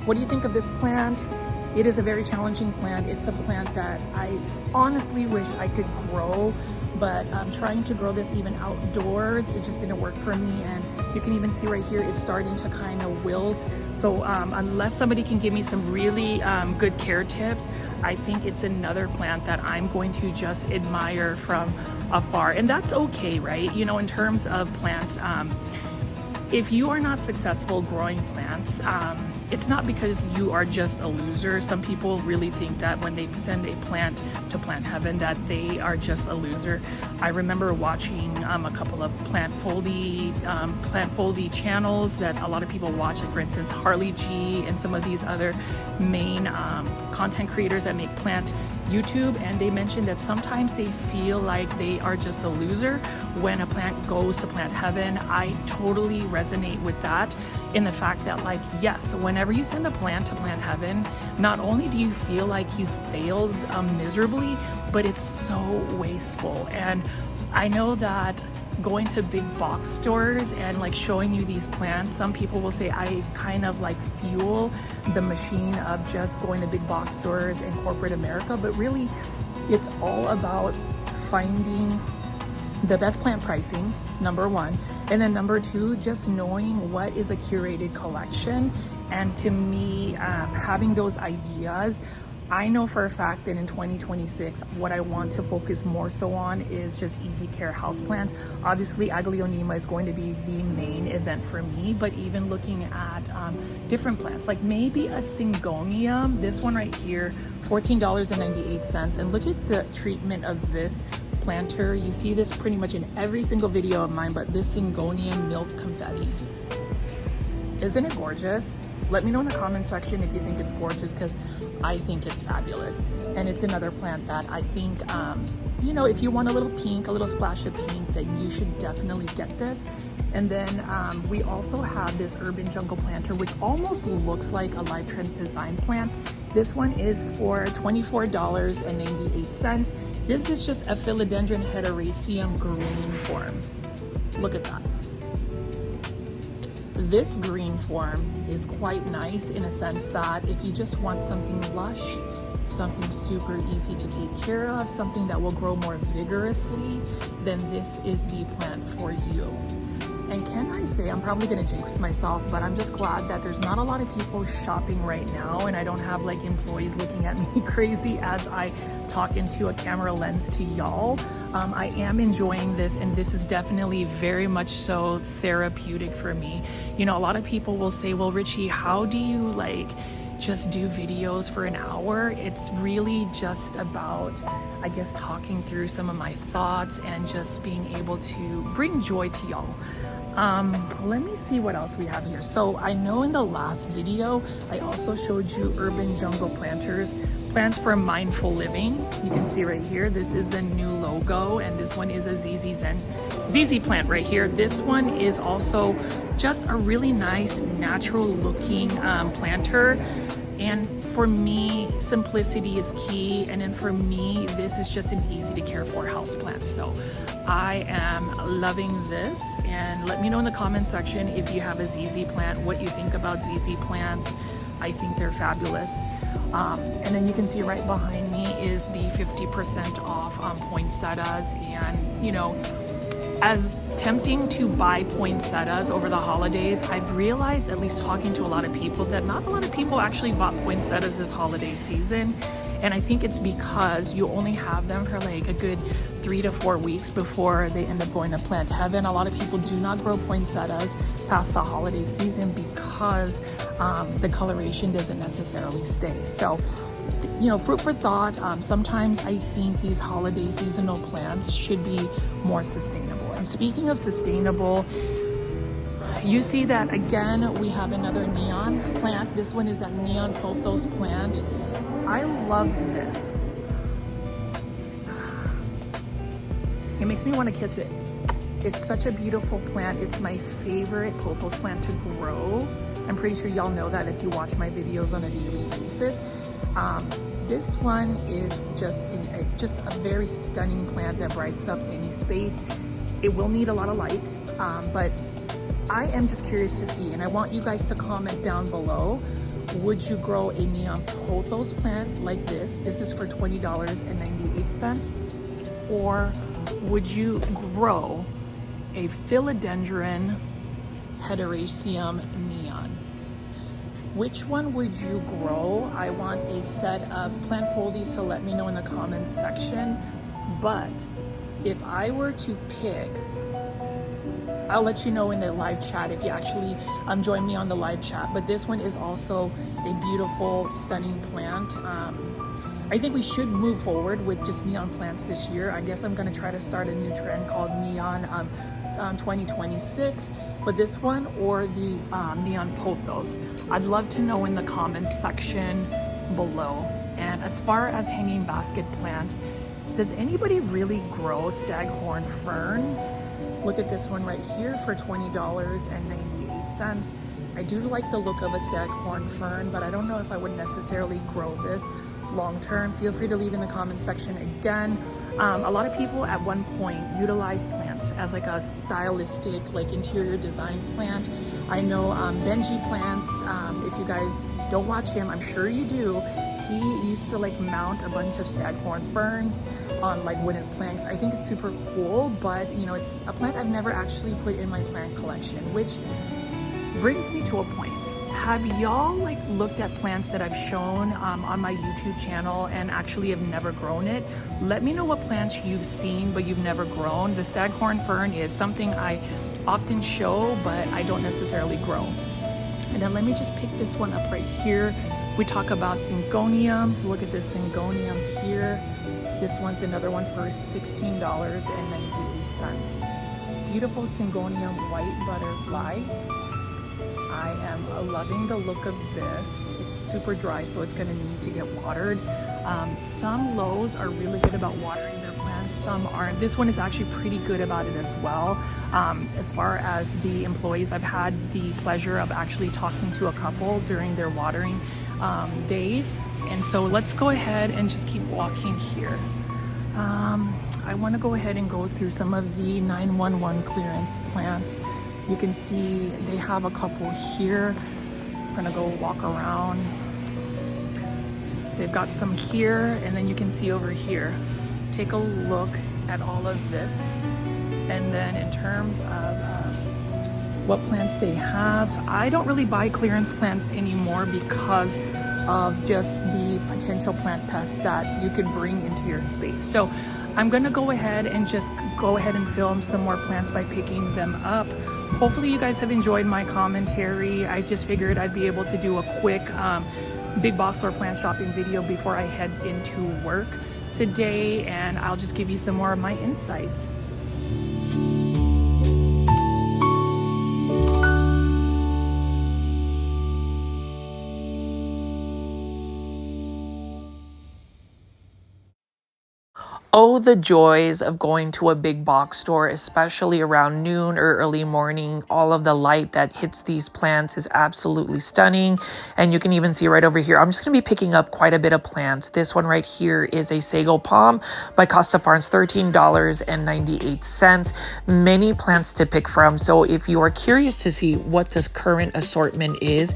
What do you think of this plant? It is a very challenging plant. It's a plant that I honestly wish I could grow, but trying to grow this even outdoors, it just didn't work for me. And you can even see right here, it's starting to kind of wilt. So unless somebody can give me some really good care tips, I think it's another plant that I'm going to just admire from afar. And that's okay, right? You know, in terms of plants, if you are not successful growing plants, it's not because you are just a loser. Some people really think that when they send a plant to plant heaven that they are just a loser. I remember watching a couple of plant foldy channels that a lot of people watch, like for instance Harley G and some of these other main content creators that make plant YouTube, and they mentioned that sometimes they feel like they are just a loser when a plant goes to plant heaven. I totally resonate with that, in the fact that, like, yes, whenever you send a plant to plant heaven, not only do you feel like you failed miserably, but it's so wasteful. And I know that going to big box stores and like showing you these plants, some people will say I kind of like fuel the machine of just going to big box stores in corporate America, but really it's all about finding the best plant pricing, number one, and then number two, just knowing what is a curated collection. And to me, having those ideas, I know for a fact that in 2026, what I want to focus more so on is just easy care houseplants. Obviously, Aglaonema is going to be the main event for me, but even looking at different plants, like maybe a Syngonium, this one right here, $14.98. And look at the treatment of this planter. You see this pretty much in every single video of mine, but this Syngonium milk confetti. Isn't it gorgeous? Let me know in the comment section if you think it's gorgeous, because I think it's fabulous. And it's another plant that I think, you know, if you want a little pink, a little splash of pink, then you should definitely get this. And then we also have this urban jungle planter, which almost looks like a Live Trends design plant. This one is for $24.98. This is just a philodendron heteroraceum green form. Look at that. This green form is quite nice in a sense that if you just want something lush, something super easy to take care of, something that will grow more vigorously, then this is the plant for you. And can I say, I'm probably gonna jinx myself, but I'm just glad that there's not a lot of people shopping right now, and I don't have like employees looking at me crazy as I talk into a camera lens to y'all. I am enjoying this, and this is definitely very much so therapeutic for me. You know, a lot of people will say, well, Richie, how do you like just do videos for an hour? It's really just about, I guess, talking through some of my thoughts and just being able to bring joy to y'all. Let me see what else we have here. So I know in the last video, I also showed you urban jungle planters, plants for mindful living. You can see right here, this is the new logo, and this one is a ZZ plant right here. This one is also just a really nice natural looking planter. And for me, simplicity is key. And then for me, this is just an easy to care for houseplant. So I am loving this. And let me know in the comment section if you have a ZZ plant, what you think about ZZ plants. I think they're fabulous. And then you can see right behind me is the 50% off poinsettias. And, you know, as tempting to buy poinsettias over the holidays, I've realized, at least talking to a lot of people, that not a lot of people actually bought poinsettias this holiday season. And I think it's because you only have them for like a good 3 to 4 weeks before they end up going to plant heaven. A lot of people do not grow poinsettias past the holiday season because the coloration doesn't necessarily stay. So, you know, food for thought. Sometimes I think these holiday seasonal plants should be more sustainable. And speaking of sustainable, you see that again, we have another neon plant. This one is that neon pothos plant. I love this. It makes me want to kiss it. It's such a beautiful plant. It's my favorite pothos plant to grow. I'm pretty sure y'all know that if you watch my videos on a daily basis. This one is just a very stunning plant that brights up any space. It will need a lot of light, but I am just curious to see, and I want you guys to comment down below, would you grow a neon pothos plant like this? This is for $20.98. Or would you grow a philodendron hederaceum neon? Which one would you grow? I want a set of plant foldies, so let me know in the comments section. But if I were to pick, I'll let you know in the live chat if you actually join me on the live chat. But this one is also a beautiful, stunning plant. I think we should move forward with just neon plants this year. I guess I'm gonna try to start a new trend called Neon 2026. But this one or the neon pothos, I'd love to know in the comments section below. And as far as hanging basket plants, does anybody really grow staghorn fern? Look at this one right here for $20.98. I do like the look of a staghorn fern, but I don't know if I would necessarily grow this long term. Feel free to leave in the comment section again. A lot of people at one point utilize plants as like a stylistic, like interior design plant. I know Benji Plants, if you guys don't watch him, I'm sure you do, he used to like mount a bunch of staghorn ferns on like wooden planks. I think it's super cool, but you know, it's a plant I've never actually put in my plant collection, which brings me to a point. Have y'all like looked at plants that I've shown on my YouTube channel and actually have never grown it? Let me know what plants you've seen but you've never grown. The staghorn fern is something I often show but I don't necessarily grow. And then let me just pick this one up right here. We talk about syngoniums. Look at this syngonium here. This one's another one for $16.98. Beautiful syngonium white butterfly. I am loving the look of this. It's super dry, so it's gonna need to get watered. Some lows are really good about watering their plants, some aren't. This one is actually pretty good about it as well. As far as the employees, I've had the pleasure of actually talking to a couple during their watering days. And so let's go ahead and just keep walking here. I wanna go ahead and go through some of the 911 clearance plants. You can see they have a couple here. I'm gonna go walk around. They've got some here, and then you can see over here. Take a look at all of this. And then in terms of what plants they have, I don't really buy clearance plants anymore because of just the potential plant pests that you could bring into your space. So I'm gonna go ahead and film some more plants by picking them up. Hopefully you guys have enjoyed my commentary. I just figured I'd be able to do a quick big box store plant shopping video before I head into work today, and I'll just give you some more of my insights. Oh, the joys of going to a big box store, especially around noon or early morning. All of the light that hits these plants is absolutely stunning. And you can even see right over here, I'm just going to be picking up quite a bit of plants. This one right here is a sago palm by Costa Farms, $13.98. Many plants to pick from. So if you are curious to see what this current assortment is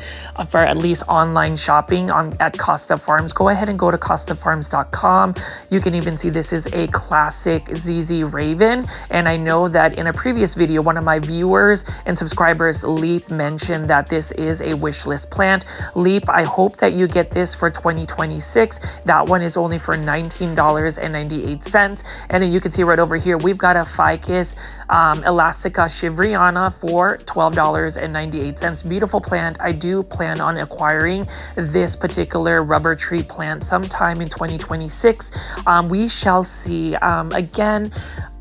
for at least online shopping at Costa Farms, go ahead and go to costafarms.com. You can even see this is a classic ZZ Raven, and I know that in a previous video one of my viewers and subscribers, Leap, mentioned that this is a wish list plant. Leap, I hope that you get this for 2026. That one is only for $19.98. And then you can see right over here we've got a ficus elastica shivriana for $12.98. Beautiful plant. I do plan on acquiring this particular rubber tree plant sometime in 2026. We shall see. Again,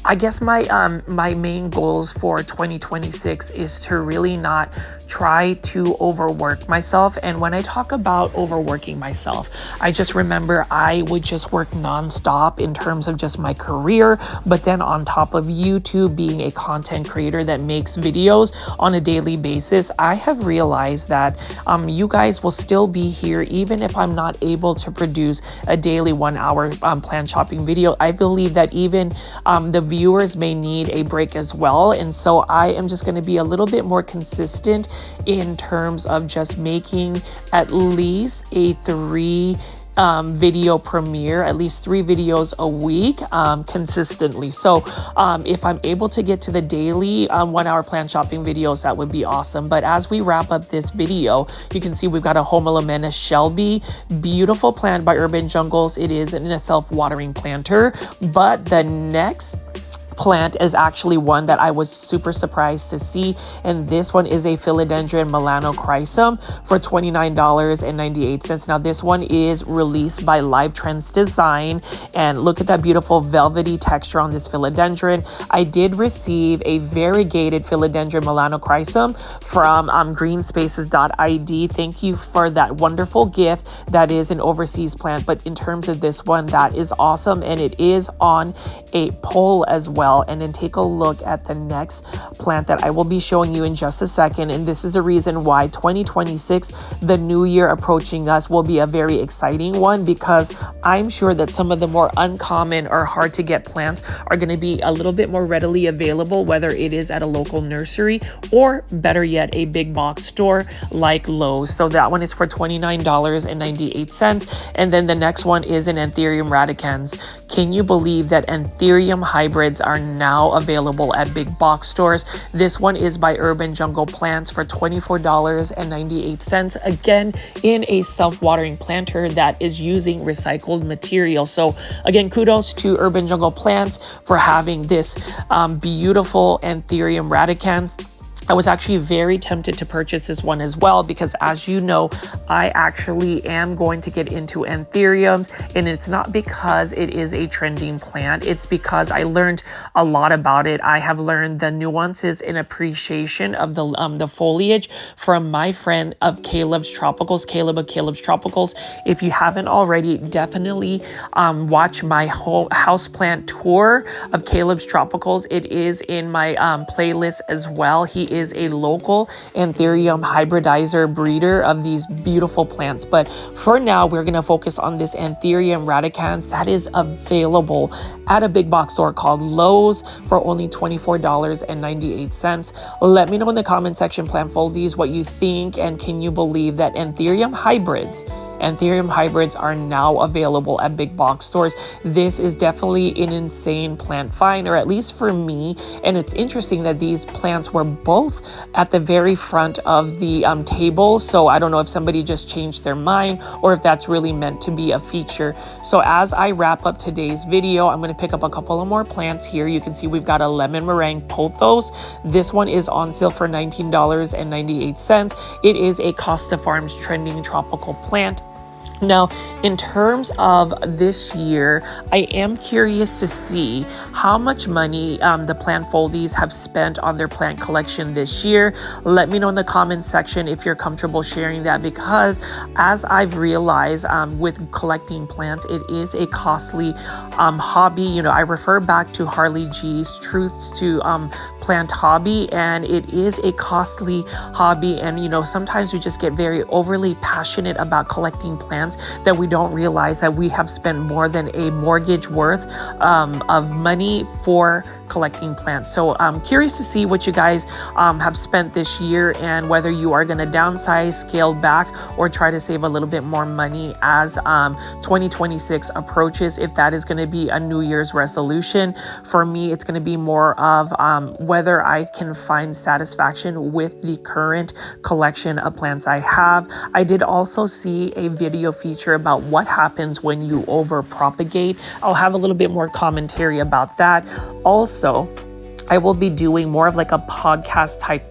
I guess my main goals for 2026 is to really not try to overwork myself. And when I talk about overworking myself, I just remember I would just work nonstop in terms of just my career, but then on top of YouTube, being a content creator that makes videos on a daily basis, I have realized that you guys will still be here even if I'm not able to produce a daily 1 hour plant shopping video. I believe that even the viewers may need a break as well. And so I am just going to be a little bit more consistent in terms of just making at least a 3 video premiere, at least 3 videos a week consistently. So if I'm able to get to the daily 1 hour plant shopping videos, that would be awesome. But as we wrap up this video, you can see we've got a Homalomena Shelby, beautiful plant by Urban Jungles. It is in a self-watering planter, but the next plant is actually one that I was super surprised to see, and this one is a Philodendron Melanochrysum for $29.98. Now this one is released by Live Trends Design, and look at that beautiful velvety texture on this philodendron. I did receive a variegated Philodendron Melanochrysum from greenspaces.id. Thank you for that wonderful gift. That is an overseas plant, but in terms of this one, that is awesome, and it is on a pole as well. And then take a look at the next plant that I will be showing you in just a second. And this is a reason why 2026, the new year approaching us, will be a very exciting one, because I'm sure that some of the more uncommon or hard to get plants are going to be a little bit more readily available, whether it is at a local nursery or better yet, a big box store like Lowe's. So that one is for $29.98. And then the next one is an Anthurium radicans. Can you believe that Anthurium hybrids are now available at big box stores? This one is by Urban Jungle Plants for $24.98. Again, in a self-watering planter that is using recycled material. So again, kudos to Urban Jungle Plants for having this beautiful Anthurium radicans. I was actually very tempted to purchase this one as well, because as you know, I actually am going to get into anthuriums, and it's not because it is a trending plant. It's because I learned a lot about it. I have learned the nuances and appreciation of the foliage from my friend of Caleb's Tropicals, Caleb of Caleb's Tropicals. If you haven't already, definitely watch my whole houseplant tour of Caleb's Tropicals. It is in my playlist as well. He is a local Anthurium hybridizer breeder of these beautiful plants. But for now, we're going to focus on this Anthurium radicans that is available at a big box store called Lowe's for only $24.98. Let me know in the comment section, plant foldies, what you think, and can you believe that Anthurium hybrids are now available at big box stores? This is definitely an insane plant find, or at least for me. And it's interesting that these plants were both at the very front of the table. So I don't know if somebody just changed their mind or if that's really meant to be a feature. So as I wrap up today's video, I'm going to pick up a couple of more plants here. You can see we've got a lemon meringue pothos. This one is on sale for $19.98. It is a Costa Farms trending tropical plant. Now, in terms of this year, I am curious to see how much money the plant foldies have spent on their plant collection this year. Let me know in the comments section if you're comfortable sharing that, because as I've realized with collecting plants, it is a costly hobby. You know, I refer back to Harley G's Truths to Plant Hobby, and it is a costly hobby. And, you know, sometimes we just get very overly passionate about collecting plants that we don't realize that we have spent more than a mortgage worth of money for collecting plants. So I'm curious to see what you guys have spent this year, and whether you are going to downsize, scale back, or try to save a little bit more money as 2026 approaches, if that is going to be a New Year's resolution. For me, it's going to be more of whether I can find satisfaction with the current collection of plants I have. I did also see a video feature about what happens when you overpropagate. I'll have a little bit more commentary about that. Also, I will be doing more of like a podcast type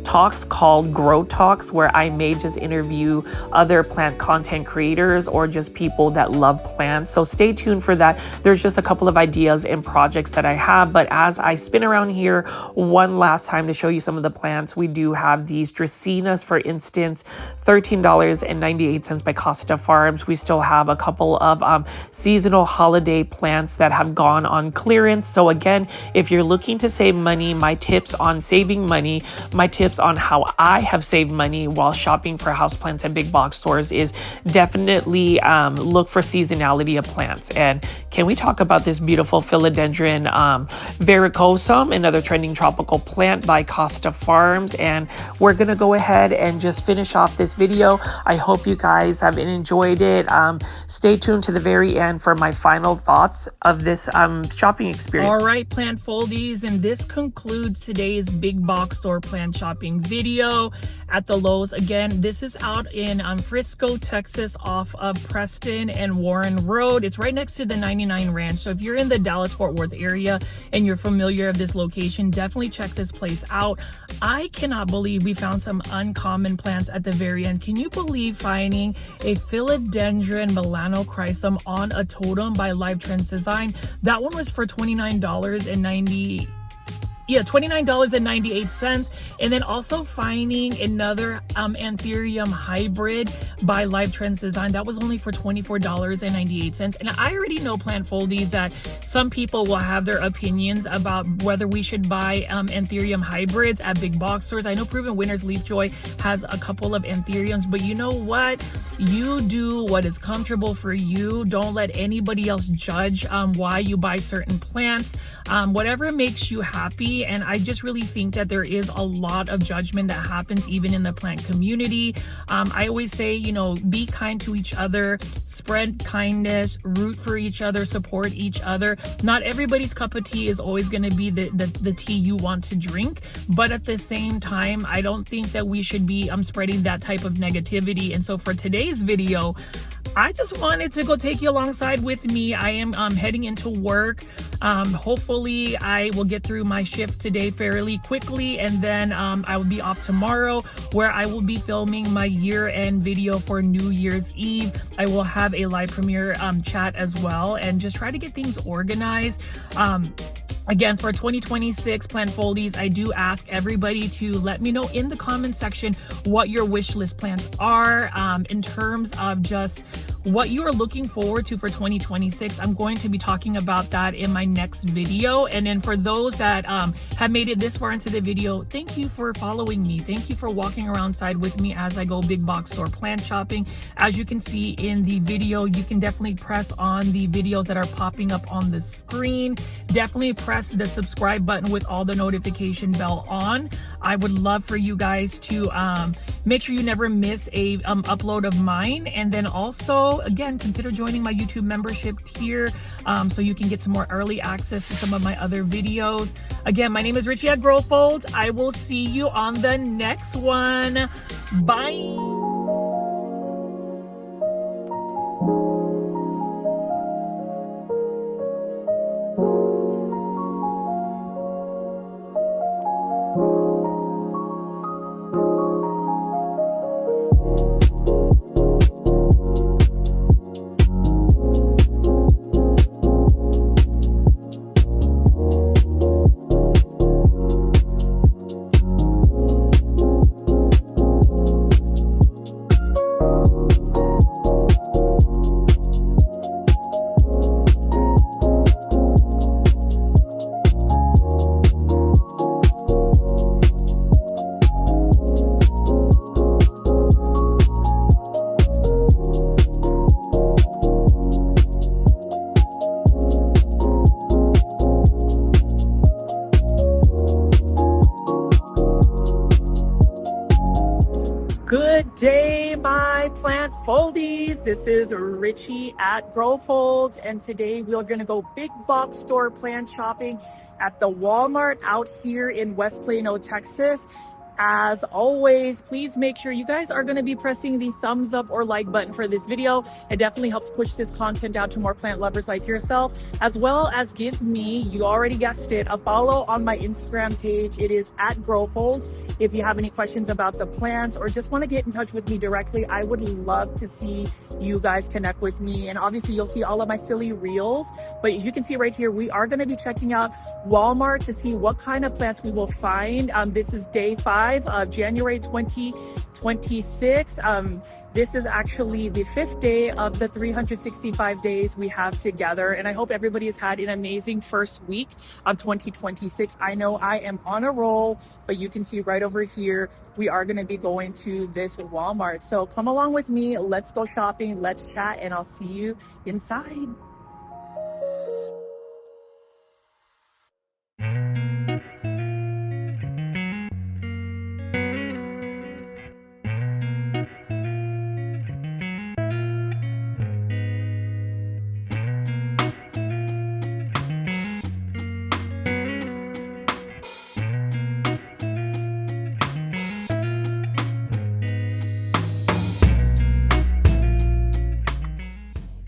talks called Grow Talks, where I may just interview other plant content creators or just people that love plants. So stay tuned for that. There's just a couple of ideas and projects that I have. But as I spin around here one last time to show you some of the plants, we do have these Dracaenas, for instance, $13.98 by Costa Farms. We still have a couple of seasonal holiday plants that have gone on clearance. So again, if you're looking to save money, my tips on saving money, my tips on how I have saved money while shopping for houseplants at big box stores is definitely look for seasonality of plants. And can we talk about this beautiful philodendron verrucosum, another trending tropical plant by Costa Farms? And we're gonna go ahead and just finish off this video. I hope you guys have enjoyed it. Stay tuned to the very end for my final thoughts of this shopping experience. All right, plant foldies, and this concludes today's big box store plant shopping video at the Lowe's. Again, this is out in Frisco, Texas, off of Preston and Warren Road. It's right next to the 99 Ranch. So if you're in the Dallas-Fort Worth area and you're familiar with this location, definitely check this place out. I cannot believe we found some uncommon plants at the very end. Can you believe finding a philodendron melanochrysum on a totem by Live Trends Design? That one was for $29.98. And then also finding another Anthurium hybrid by Live Trends Design. That was only for $24.98. And I already know, plant foldies, that some people will have their opinions about whether we should buy Anthurium hybrids at big box stores. I know Proven Winners Leaf Joy has a couple of Anthuriums, but you know what? You do what is comfortable for you. Don't let anybody else judge why you buy certain plants. Whatever makes you happy. And I just really think that there is a lot of judgment that happens even in the plant community. I always say, you know, be kind to each other, spread kindness, root for each other, support each other. Not everybody's cup of tea is always going to be the tea you want to drink, but at the same time, I don't think that we should be spreading that type of negativity. And so for today's video, I just wanted to go take you alongside with me. I am heading into work. Hopefully I will get through my shift today fairly quickly, and then I will be off tomorrow, where I will be filming my year-end video for New Year's Eve. I will have a live premiere chat as well, and just try to get things organized. Again, for 2026 plant foldies, I do ask everybody to let me know in the comment section what your wish list plants are, in terms of just what you are looking forward to for 2026. I'm going to be talking about that in my next video. And then for those that have made it this far into the video, thank you for following me. Thank you for walking around side with me as I go big box store plant shopping. As you can see in the video, you can definitely press on the videos that are popping up on the screen. Definitely press the subscribe button with all the notification bell on. I would love for you guys to make sure you never miss a upload of mine. And then also, again, consider joining my YouTube membership tier so you can get some more early access to some of my other videos. Again, my name is Richie at Growfold. I will see you on the next one. Bye. Good day, my plant foldies. This is Richie at Growfold, and today we are going to go big box store plant shopping at the Walmart out here in West Plano, Texas. As always, please make sure you guys are going to be pressing the thumbs up or like button for this video. It definitely helps push this content out to more plant lovers like yourself, as well as give me, you already guessed it, a follow on my Instagram page. It is at Growfolds. If you have any questions about the plants or just want to get in touch with me directly, I would love to see you guys connect with me. And obviously you'll see all of my silly reels, but as you can see right here, we are going to be checking out Walmart to see what kind of plants we will find. This is day 5 of January 2026. This is actually the 5th day of the 365 days we have together. And I hope everybody has had an amazing first week of 2026. I know I am on a roll, but you can see right over here, we are going to be going to this Walmart. So come along with me. Let's go shopping. Let's chat, and I'll see you inside.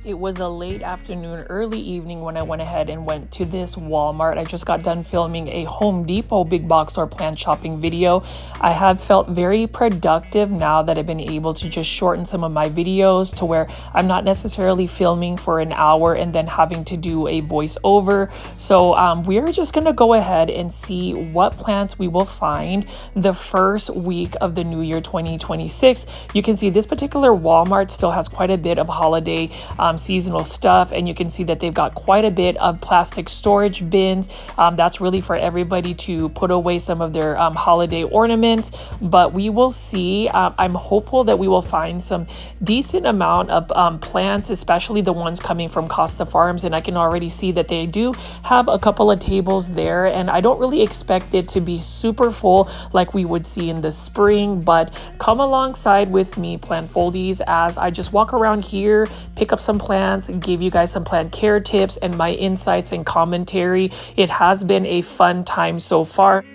It was a late afternoon, early evening when I went ahead and went to this Walmart. I just got done filming a Home Depot big box store plant shopping video. I have felt very productive now that I've been able to just shorten some of my videos to where I'm not necessarily filming for an hour and then having to do a voiceover. So we're just going to go ahead and see what plants we will find the first week of the new year 2026. You can see this particular Walmart still has quite a bit of holiday seasonal stuff, and you can see that they've got quite a bit of plastic storage bins. That's really for everybody to put away some of their holiday ornaments, but we will see. I'm hopeful that we will find some decent amount of plants, especially the ones coming from Costa Farms, and I can already see that they do have a couple of tables there, and I don't really expect it to be super full like we would see in the spring, but come alongside with me, plant foldies, as I just walk around here, pick up some plants, give you guys some plant care tips and my insights and commentary. It has been a fun time so far.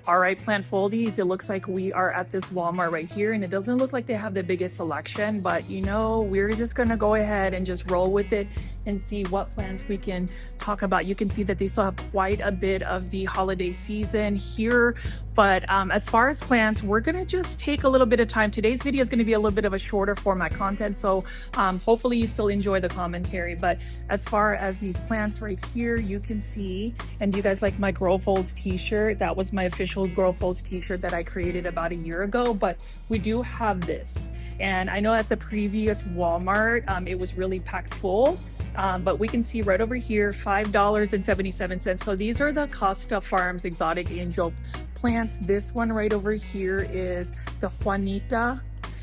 All right, plant foldies, it looks like we are at this Walmart right here, and it doesn't look like they have the biggest selection, but you know, we're just gonna go ahead and just roll with it and see what plants we can talk about. You can see that they still have quite a bit of the holiday season here, but as far as plants, we're gonna just take a little bit of time. Today's video is gonna be a little bit of a shorter format content, so hopefully you still enjoy the commentary. But as far as these plants right here, you can see, and you guys like my Growfolds t-shirt, that was my official Growfolds t-shirt that I created about a year ago, but we do have this. And I know at the previous Walmart, it was really packed full. But we can see right over here, $5.77. So these are the Costa Farms exotic angel plants. This one right over here is the Juanita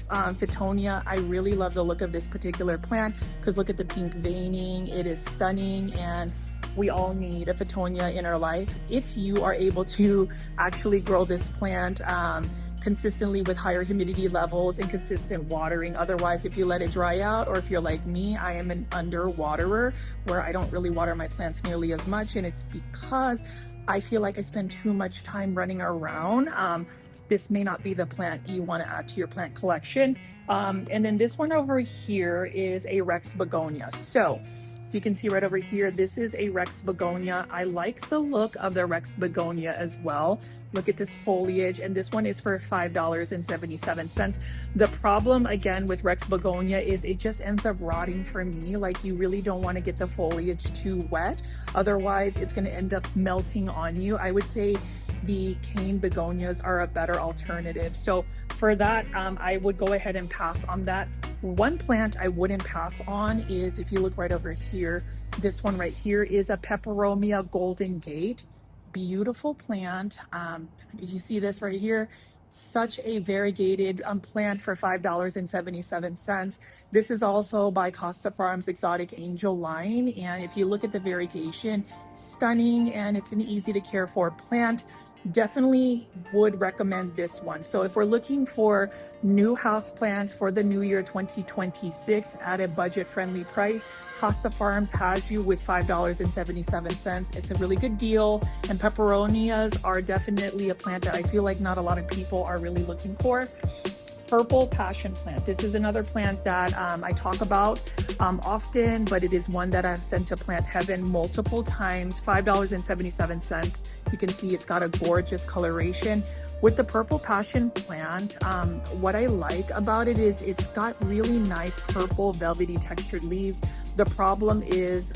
Fittonia. I really love the look of this particular plant because look at the pink veining. It is stunning, and we all need a Fittonia in our life. If you are able to actually grow this plant consistently with higher humidity levels and consistent watering. Otherwise, if you let it dry out, or if you're like me, I am an underwaterer where I don't really water my plants nearly as much, and it's because I feel like I spend too much time running around. This may not be the plant you want to add to your plant collection. And then this one over here is a Rex begonia. So if you can see right over here, this is a Rex begonia. I like the look of the Rex begonia as well. Look at this foliage, and this one is for $5.77. The problem again with Rex begonia is it just ends up rotting for me. Like, you really don't want to get the foliage too wet, otherwise it's going to end up melting on you. I would say the cane begonias are a better alternative. So for that, I would go ahead and pass on that. One plant I wouldn't pass on is, if you look right over here, this one right here is a Peperomia Golden Gate. Beautiful plant. You see this right here, such a variegated plant for $5.77. This is also by Costa Farms Exotic Angel line, and if you look at the variegation, stunning, and it's an easy to care for plant. definitely would recommend this one. So if we're looking for new house plants for the new year 2026 at a budget friendly price, Costa Farms has you with $5.77. It's a really good deal, and peperonias are definitely a plant that I feel like not a lot of people are really looking for. Purple passion plant. This is another plant that I talk about often, but it is one that I've sent to plant heaven multiple times. $5.77. You can see it's got a gorgeous coloration. With the purple passion plant, what I like about it is it's got really nice purple velvety textured leaves. The problem is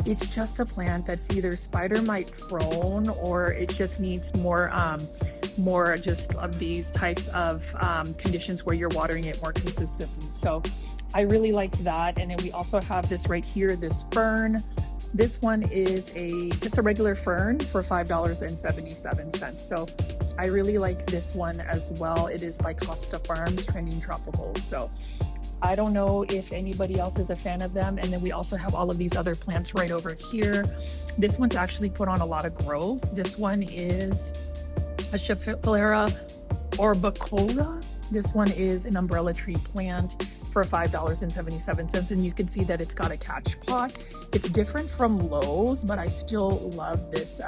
it's just a plant that's either spider mite prone, or it just needs more just of these types of conditions where you're watering it more consistently. So I really like that. And then we also have this right here, this fern. This one is just a regular fern for $5.77. So I really like this one as well. It is by Costa Farms, Trending Tropicals. So I don't know if anybody else is a fan of them. And then we also have all of these other plants right over here. This one's actually put on a lot of growth. This one is a Schefflera orbicola. This one is an umbrella tree plant for $5.77. And you can see that it's got a catch pot. It's different from Lowe's, but I still love this,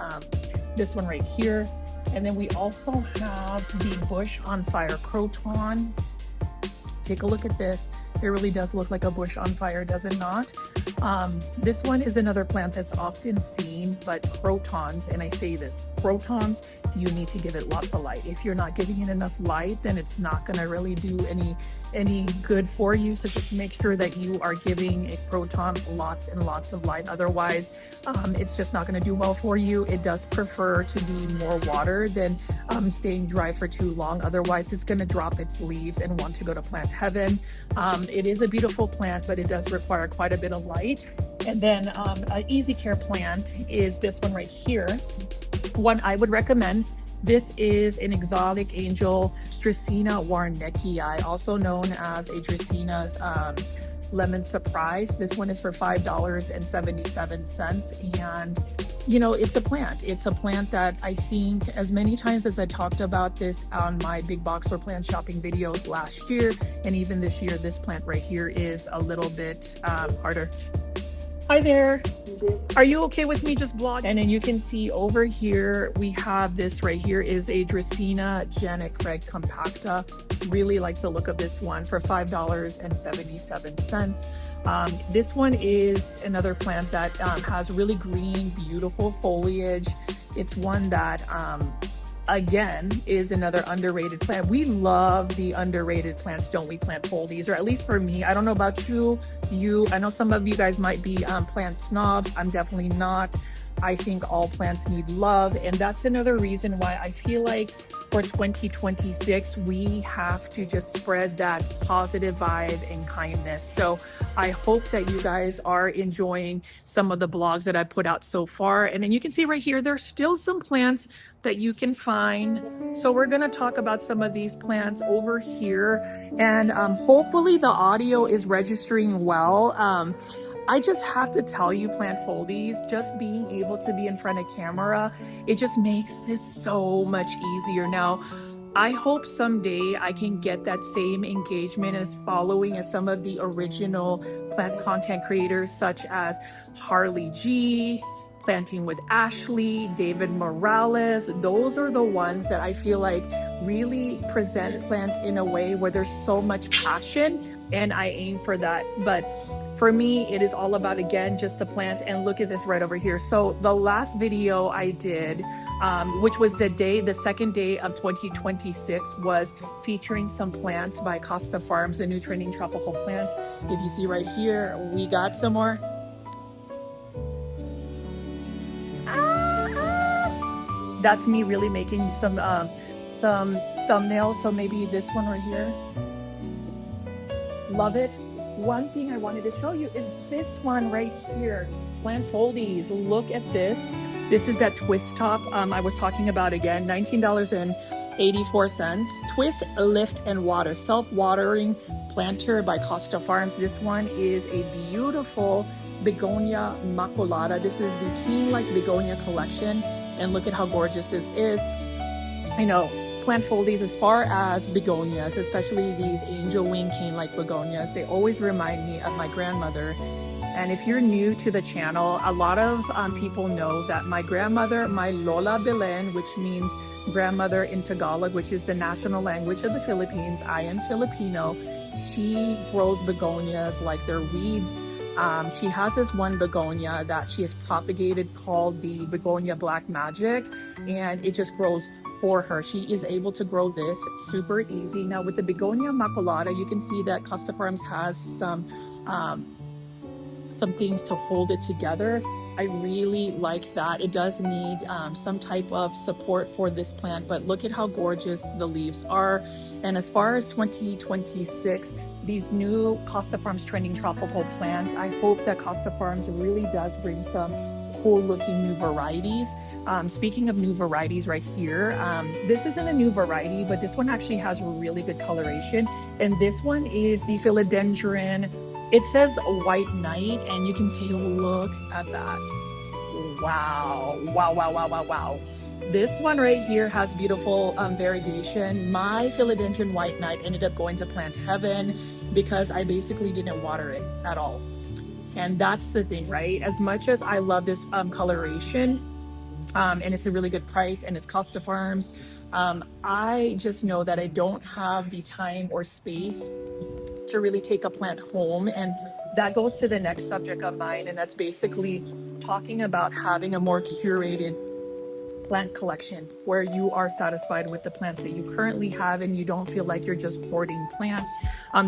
this one right here. And then we also have the bush on fire croton. Take a look at this. It really does look like a bush on fire, does it not? This one is another plant that's often seen, but crotons, and I say this, crotons, you need to give it lots of light. If you're not giving it enough light, then it's not gonna really do any good for you. So just make sure that you are giving a croton lots and lots of light. Otherwise, it's just not gonna do well for you. It does prefer to be more water than staying dry for too long. Otherwise, it's gonna drop its leaves and want to go to plant heaven. It is a beautiful plant, but it does require quite a bit of light. And then an easy care plant is this one right here. One I would recommend. This is an exotic angel, Dracaena warneckii, also known as a Dracaena's lemon surprise. This one is for $5.77. And you know, it's a plant. It's a plant that I think, as many times as I talked about this on my big box store plant shopping videos last year, and even this year, this plant right here is a little bit harder. Hi there. Are you okay with me just vlogging? And then you can see over here, we have this right here is a Dracaena Janicreg compacta. Really like the look of this one for $5.77. This one is another plant that has really green, beautiful foliage. It's one that, again, is another underrated plant. We love the underrated plants, don't we, plant foldies? Or at least for me. I don't know about you. I know some of you guys might be plant snobs. I'm definitely not. I think all plants need love. And that's another reason why I feel like for 2026, we have to just spread that positive vibe and kindness. So I hope that you guys are enjoying some of the blogs that I put out so far. And then you can see right here, there's still some plants that you can find. So we're gonna talk about some of these plants over here. And hopefully the audio is registering well. I just have to tell you, plant foldies, just being able to be in front of camera, it just makes this so much easier. Now, I hope someday I can get that same engagement and following as some of the original plant content creators, such as Harley G, Planting with Ashley, David Morales. Those are the ones that I feel like really present plants in a way where there's so much passion, and I aim for that. But for me, it is all about, again, just the plant. And look at this right over here. So the last video I did, which was the second day of 2026, was featuring some plants by Costa Farms, the new trending tropical plants. If you see right here, we got some more. That's me really making some thumbnails. So maybe this one right here. Love it. One thing I wanted to show you is this one right here. Plant foldies. Look at this. This is that twist top I was talking about again. $19.84. Twist, lift, and water. Self-watering planter by Costa Farms. This one is a beautiful begonia maculata. This is the king-like begonia collection. And look at how gorgeous this is. I know plant foldies, as far as begonias, especially these angel wing cane-like begonias, they always remind me of my grandmother. And if you're new to the channel, a lot of people know that my grandmother, my Lola Belen, which means grandmother in Tagalog, which is the national language of the Philippines, I am Filipino, she grows begonias like they're weeds. She has this one begonia that she has propagated called the begonia black magic, and it just grows for her. She is able to grow this super easy. Now with the begonia maculata, you can see that Costa Farms has some things to hold it together. I really like that. It does need some type of support for this plant, but look at how gorgeous the leaves are. And as far as 2026, these new Costa Farms trending tropical plants, I hope that Costa Farms really does bring some cool looking new varieties. Speaking of new varieties right here, this isn't a new variety, but this one actually has really good coloration. And this one is the philodendron. It says white knight, and you can see, look at that. Wow, wow, wow, wow, wow, wow. This one right here has beautiful variegation. My philodendron white knight ended up going to plant heaven because I basically didn't water it at all. And that's the thing, right? As much as I love this coloration, and it's a really good price, and it's Costa Farms, I just know that I don't have the time or space to really take a plant home. And that goes to the next subject of mine, and that's basically talking about having a more curated plant collection where you are satisfied with the plants that you currently have and you don't feel like you're just hoarding plants.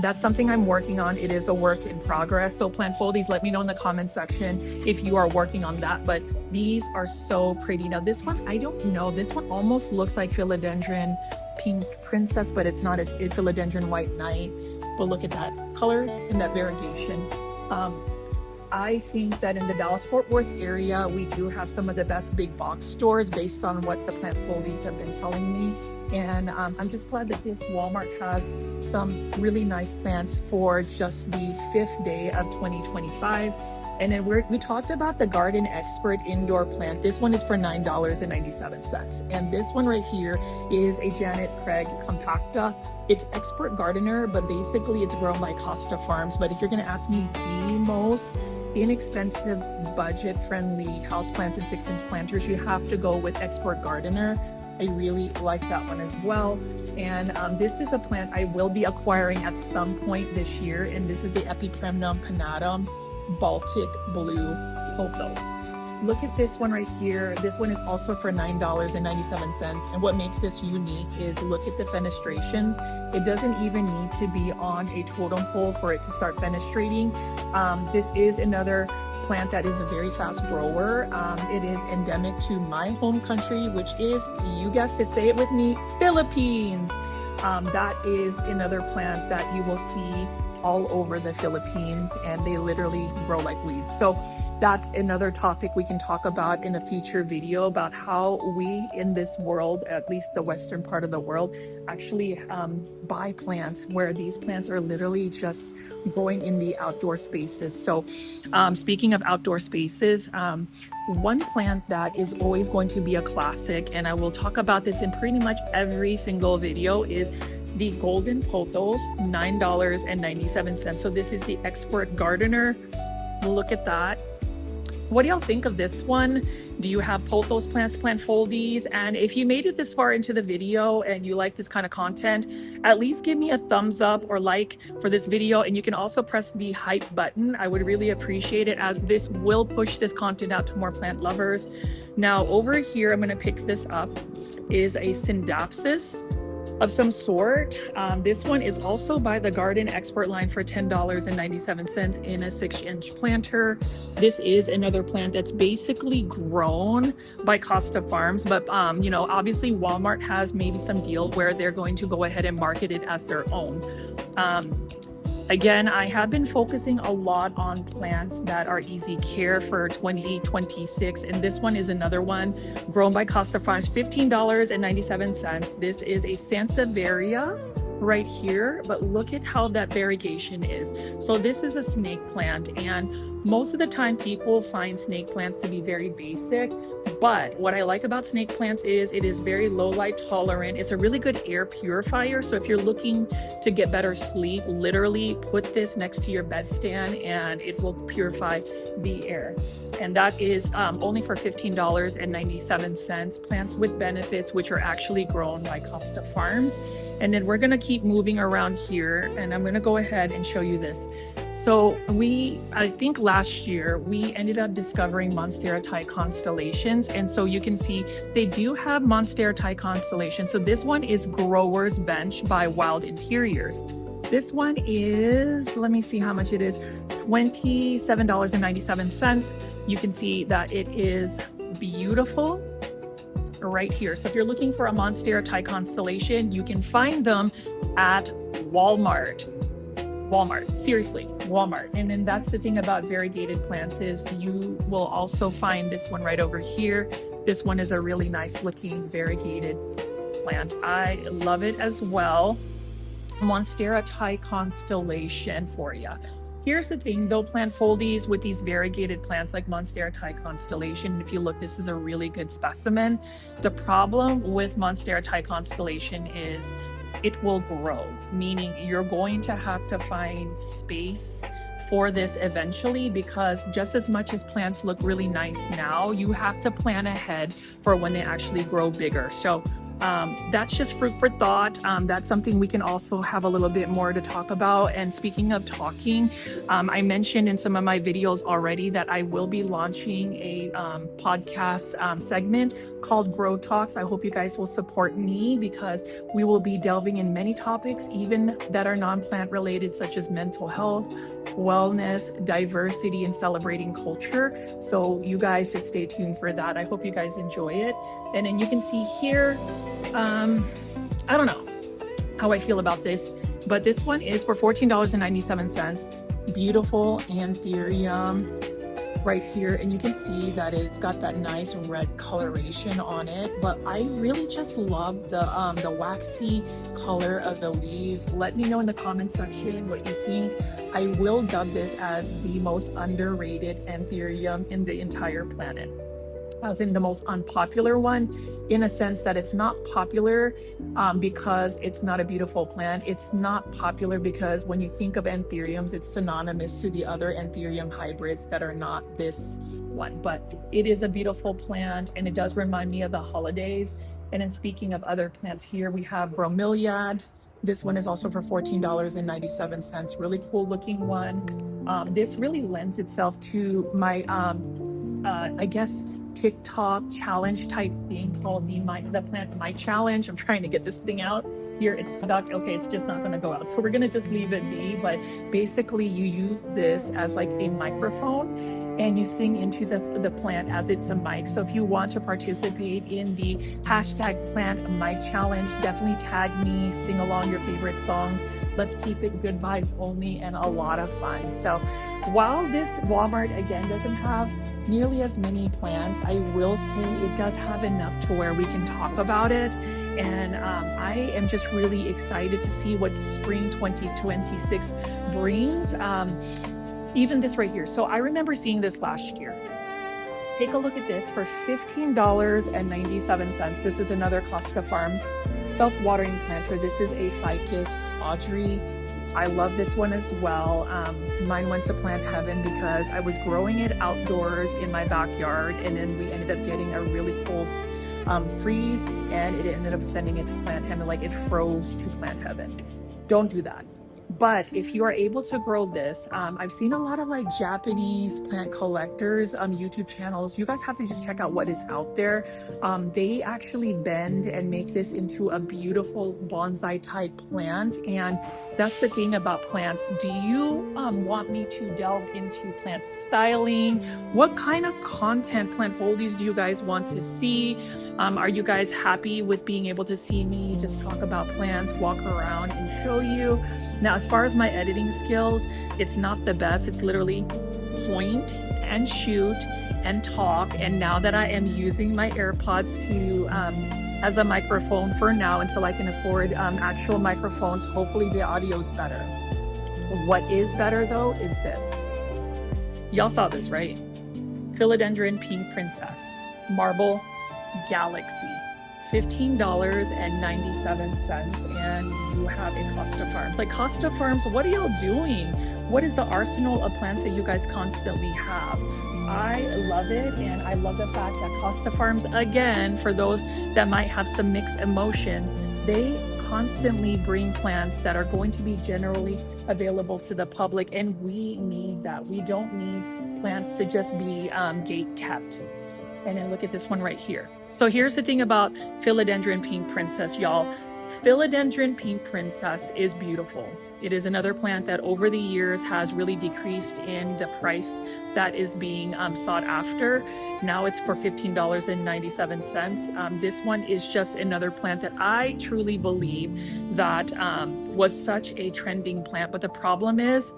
That's something I'm working on. It is a work in progress. So plant foldies, let me know in the comment section if you are working on that. But these are so pretty. Now this one, I don't know. This one almost looks like philodendron pink princess, but it's not. It's philodendron white knight. But look at that color and that variegation. I think that in the Dallas-Fort Worth area, we do have some of the best big box stores based on what the plant foldies have been telling me. And I'm just glad that this Walmart has some really nice plants for just the 5th day of 2025. And then we talked about the Garden Expert indoor plant. This one is for $9.97. And this one right here is a Janet Craig Compacta. It's Expert Gardener, but basically it's grown by Costa Farms. But if you're gonna ask me the most inexpensive, budget-friendly houseplants and 6-inch planters, you have to go with Expert Gardener. I really like that one as well. And this is a plant I will be acquiring at some point this year. And this is the Epipremnum pinnatum Baltic Blue Pothos. Look at this one right here. This one is also for $9.97. And what makes this unique is look at the fenestrations. It doesn't even need to be on a totem pole for it to start fenestrating. This is another plant that is a very fast grower. It is endemic to my home country, which is, you guessed it, say it with me, Philippines. That is another plant that you will see all over the Philippines, and they literally grow like weeds. So that's another topic we can talk about in a future video, about how we in this world, at least the western part of the world, actually buy plants where these plants are literally just growing in the outdoor spaces. So speaking of outdoor spaces, one plant that is always going to be a classic, and I will talk about this in pretty much every single video, is the Golden Pothos, $9.97. So this is the Expert Gardener. Look at that. What do y'all think of this one? Do you have pothos plants, plant foldies? And if you made it this far into the video and you like this kind of content, at least give me a thumbs up or like for this video. And you can also press the hype button. I would really appreciate it, as this will push this content out to more plant lovers. Now over here, I'm gonna pick this up, is a Syndapsis of some sort. This one is also by the Garden Expert line for $10.97 in a 6-inch planter. This is another plant that's basically grown by Costa Farms, but you know, obviously Walmart has maybe some deal where they're going to go ahead and market it as their own. Again, I have been focusing a lot on plants that are easy care for 2026, and this one is another one grown by Costa Farms, $15.97. This is a Sansevieria right here, but look at how that variegation is. So this is a snake plant, and Most of the time people find snake plants to be very basic, but what I like about snake plants is it is very low light tolerant. It's a really good air purifier. So if you're looking to get better sleep, literally put this next to your bedstand and it will purify the air. And that is only for $15.97. Plants with benefits, which are actually grown by Costa Farms. And then we're gonna keep moving around here, and I'm gonna go ahead and show you this. So I think last year, we ended up discovering Monstera Thai constellations. And so you can see they do have Monstera Thai constellation. So this one is Grower's Bench by Wild Interiors. This one is, let me see how much it is, $27.97. You can see that it is beautiful right here. So if you're looking for a Monstera Thai constellation, you can find them at Walmart. Seriously, Walmart. And then that's the thing about variegated plants is you will also find this one right over here. This one is a really nice looking variegated plant. I love it as well. Monstera Thai constellation for you. Here's the thing though, plant foldies with these variegated plants like Monstera Thai constellation, if you look, this is a really good specimen. The problem with Monstera Thai constellation is it will grow, meaning you're going to have to find space for this eventually, because just as much as plants look really nice now, you have to plan ahead for when they actually grow bigger. So that's just food for thought. That's something we can also have a little bit more to talk about. And speaking of talking, I mentioned in some of my videos already that I will be launching a podcast segment called Grow Talks. I hope you guys will support me because we will be delving in many topics, even that are non-plant related, such as mental health, wellness, diversity, and celebrating culture. So you guys just stay tuned for that. I hope you guys enjoy it. And then you can see here, I don't know how I feel about this, but this one is for $14.97. Beautiful anthurium right here. And you can see that it's got that nice red coloration on it, but I really just love the waxy color of the leaves. Let me know in the comment section what you think. I will dub this as the most underrated anthurium in the entire planet, as in the most unpopular one, in a sense that it's not popular because it's not a beautiful plant. It's not popular because when you think of anthuriums, it's synonymous to the other anthurium hybrids that are not this one. But it is a beautiful plant and it does remind me of the holidays. And then speaking of other plants here, we have bromeliad. This one is also for $14.97. Really cool looking one. This really lends itself to my, I guess, TikTok challenge type thing called the plant my challenge. I'm trying to get this thing out here. It's stuck. Okay, it's just not going to go out, so we're going to just leave it be. But basically you use this as like a microphone and you sing into the plant as it's a mic. So if you want to participate in the hashtag plant my challenge, definitely tag me, sing along your favorite songs. Let's keep it good vibes only and a lot of fun. So while this Walmart again doesn't have nearly as many plants, I will say it does have enough to where we can talk about it. And I am just really excited to see what spring 2026 brings. Even this right here. So I remember seeing this last year. Take a look at this for $15.97. This is another Costa Farms self-watering planter. This is a Ficus Audrey. I love this one as well. Mine went to plant heaven because I was growing it outdoors in my backyard, and then we ended up getting a really cold freeze, and it ended up sending it to plant heaven. Like it froze to plant heaven. Don't do that. But if you are able to grow this, I've seen a lot of like Japanese plant collectors YouTube channels. You guys have to just check out what is out there. They actually bend and make this into a beautiful bonsai type plant. And that's the thing about plants. Do you want me to delve into plant styling? What kind of content, plant foldies, do you guys want to see? Are you guys happy with being able to see me just talk about plants, walk around and show you? Now, as far as my editing skills, it's not the best. It's literally point and shoot and talk. And now that I am using my AirPods to as a microphone for now until I can afford actual microphones, hopefully the audio is better. What is better though is this. Y'all saw this, right? Philodendron Pink Princess, Marble Galaxy, $15.97, and you have a Costa Farms. Like, Costa Farms, what are y'all doing? What is the arsenal of plants that you guys constantly have? I love it, and I love the fact that Costa Farms, again, for those that might have some mixed emotions, they constantly bring plants that are going to be generally available to the public, and we need that. We don't need plants to just be gate kept. And then look at this one right here. So here's the thing about Philodendron Pink Princess, y'all. Philodendron Pink Princess is beautiful. It is another plant that over the years has really decreased in the price that is being sought after. Now it's for $15.97. This one is just another plant that I truly believe that was such a trending plant. But the problem is,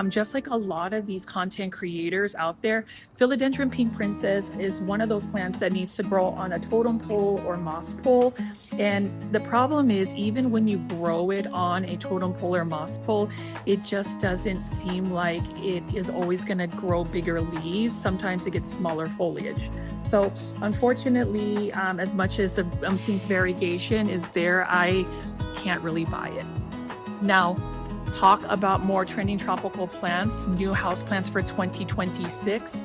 just like a lot of these content creators out there, Philodendron Pink Princess is one of those plants that needs to grow on a totem pole or moss pole. And the problem is, even when you grow it on a totem pole or moss pole, it just doesn't seem like it is always going to grow bigger leaves. Sometimes it gets smaller foliage. So unfortunately, as much as the pink variegation is there, I can't really buy it. Now, talk about more trending tropical plants, new houseplants for 2026.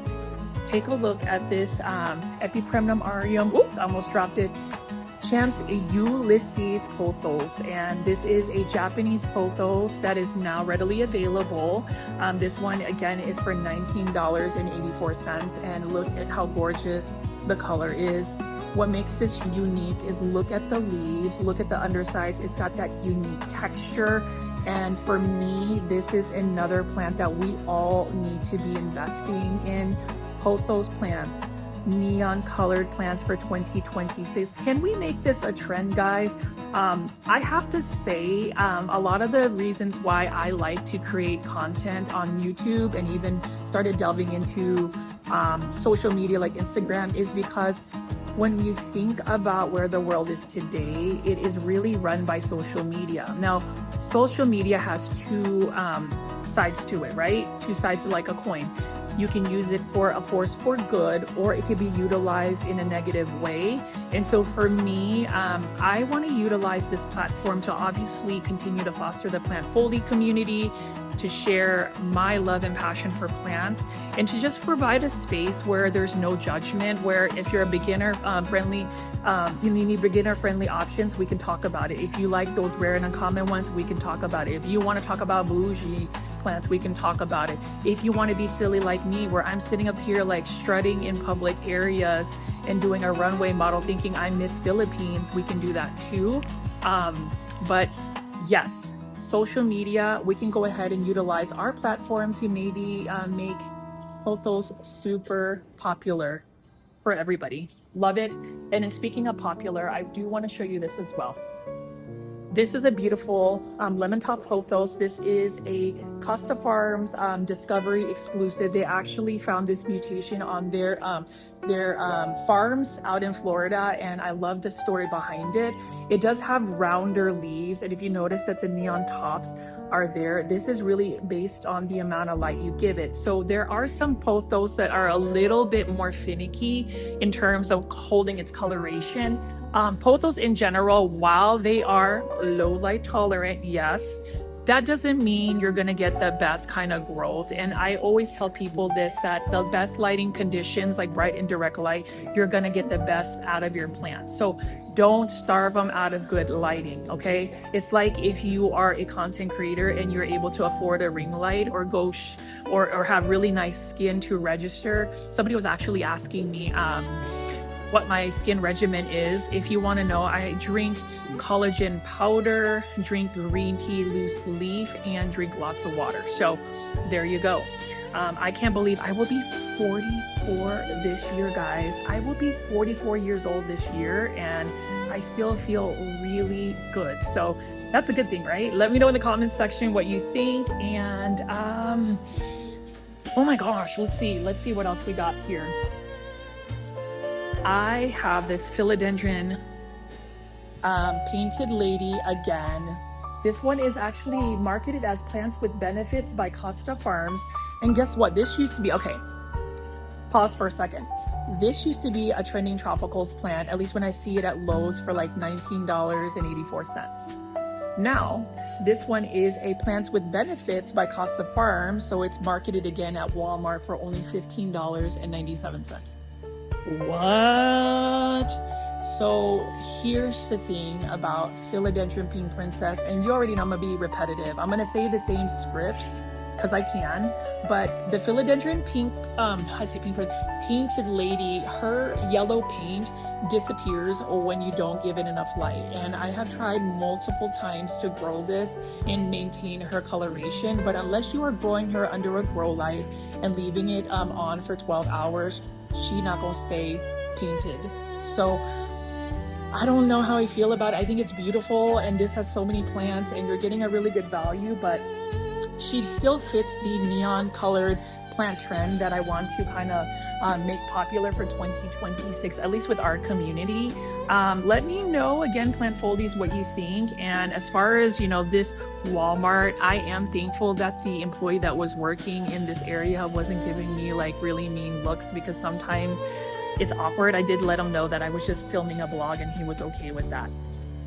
Take a look at this Epipremnum aureum. Oops, I almost dropped it. Champs Ulysses pothos, and this is a Japanese pothos that is now readily available. This one again is for $19.84, and look at how gorgeous the color is. What makes this unique is look at the leaves, look at the undersides. It's got that unique texture, and for me, this is another plant that we all need to be investing in. Pothos plants, neon colored plants for 2026. Can we make this a trend, guys? I have to say, a lot of the reasons why I like to create content on YouTube and even started delving into social media like Instagram is because when you think about where the world is today, it is really run by social media. Now, social media has two sides to it, right? Two sides like a coin. You can use it for a force for good, or it can be utilized in a negative way. And so for me, I want to utilize this platform to obviously continue to foster the plant folding community, to share my love and passion for plants, and to just provide a space where there's no judgment, where if you're a beginner friendly, you need beginner friendly options, we can talk about it. If you like those rare and uncommon ones, we can talk about it. If you want to talk about bougie plants, we can talk about it. If you want to be silly like me, where I'm sitting up here like strutting in public areas and doing a runway model thinking I'm Miss Philippines, we can do that too. But yes, social media, we can go ahead and utilize our platform to maybe make pothos super popular for everybody. Love it. And then speaking of popular, I do want to show you this as well. This is a beautiful lemon top pothos. This is a Costa Farms Discovery exclusive. They actually found this mutation on their farms out in Florida, and I love the story behind it. It does have rounder leaves, and if you notice that the neon tops are there, this is really based on the amount of light you give it. So there are some pothos that are a little bit more finicky in terms of holding its coloration. Pothos in general, while they are low light tolerant, yes, that doesn't mean you're going to get the best kind of growth. And I always tell people this, that the best lighting conditions, like bright and direct light, you're going to get the best out of your plants. So don't starve them out of good lighting, okay? It's like if you are a content creator and you're able to afford a ring light or go or have really nice skin to register. Somebody was actually asking me what my skin regimen is. If you want to know, I drink collagen powder, drink green tea loose leaf, and drink lots of water. So there you go. I can't believe I will be 44 this year, guys. I will be 44 years old this year, and I still feel really good. So that's a good thing, right? Let me know in the comment section what you think. And oh my gosh, let's see what else we got here. I have this Philodendron Painted Lady again. This one is actually marketed as Plants with Benefits by Costa Farms. And guess what? This used to be, okay, pause for a second. This used to be a trending tropicals plant, at least when I see it at Lowe's, for like $19.84. Now, this one is a Plants with Benefits by Costa Farms, so it's marketed again at Walmart for only $15.97. What? So here's the thing about Philodendron Pink Princess, and you already know I'm gonna be repetitive. I'm gonna say the same script because I can, but the Philodendron Pink, Painted Lady, her yellow paint disappears when you don't give it enough light. And I have tried multiple times to grow this and maintain her coloration, but unless you are growing her under a grow light and leaving it on for 12 hours, she not gonna stay painted. So I don't know how I feel about it. I think it's beautiful, and this has so many plants and you're getting a really good value, but she still fits the neon colored plant trend that I want to kind of make popular for 2026, at least with our community. Let me know, again, Plant Foldies, what you think. And as far as, you know, this Walmart, I am thankful that the employee that was working in this area wasn't giving me like really mean looks, because sometimes it's awkward. I did let him know that I was just filming a vlog and he was okay with that.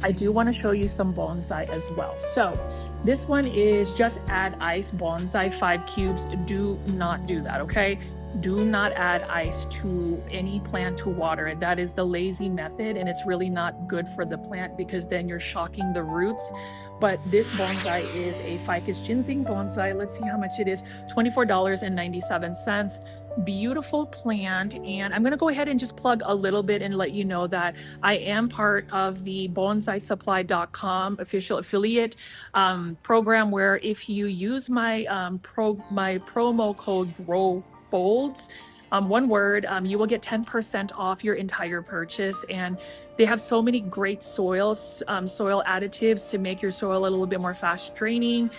I do want to show you some bonsai as well. So this one is just add ice bonsai, 5 cubes. Do not do that, okay? Do not add ice to any plant to water it. That is the lazy method, and it's really not good for the plant because then you're shocking the roots. But this bonsai is a ficus ginseng bonsai. Let's see how much it is. $24.97. Beautiful plant. And I'm going to go ahead and just plug a little bit and let you know that I am part of the bonsaisupply.com official affiliate program, where if you use my promo code GROWFOLDS, one word, you will get 10% off your entire purchase. And they have so many great soils, soil additives to make your soil a little bit more fast draining.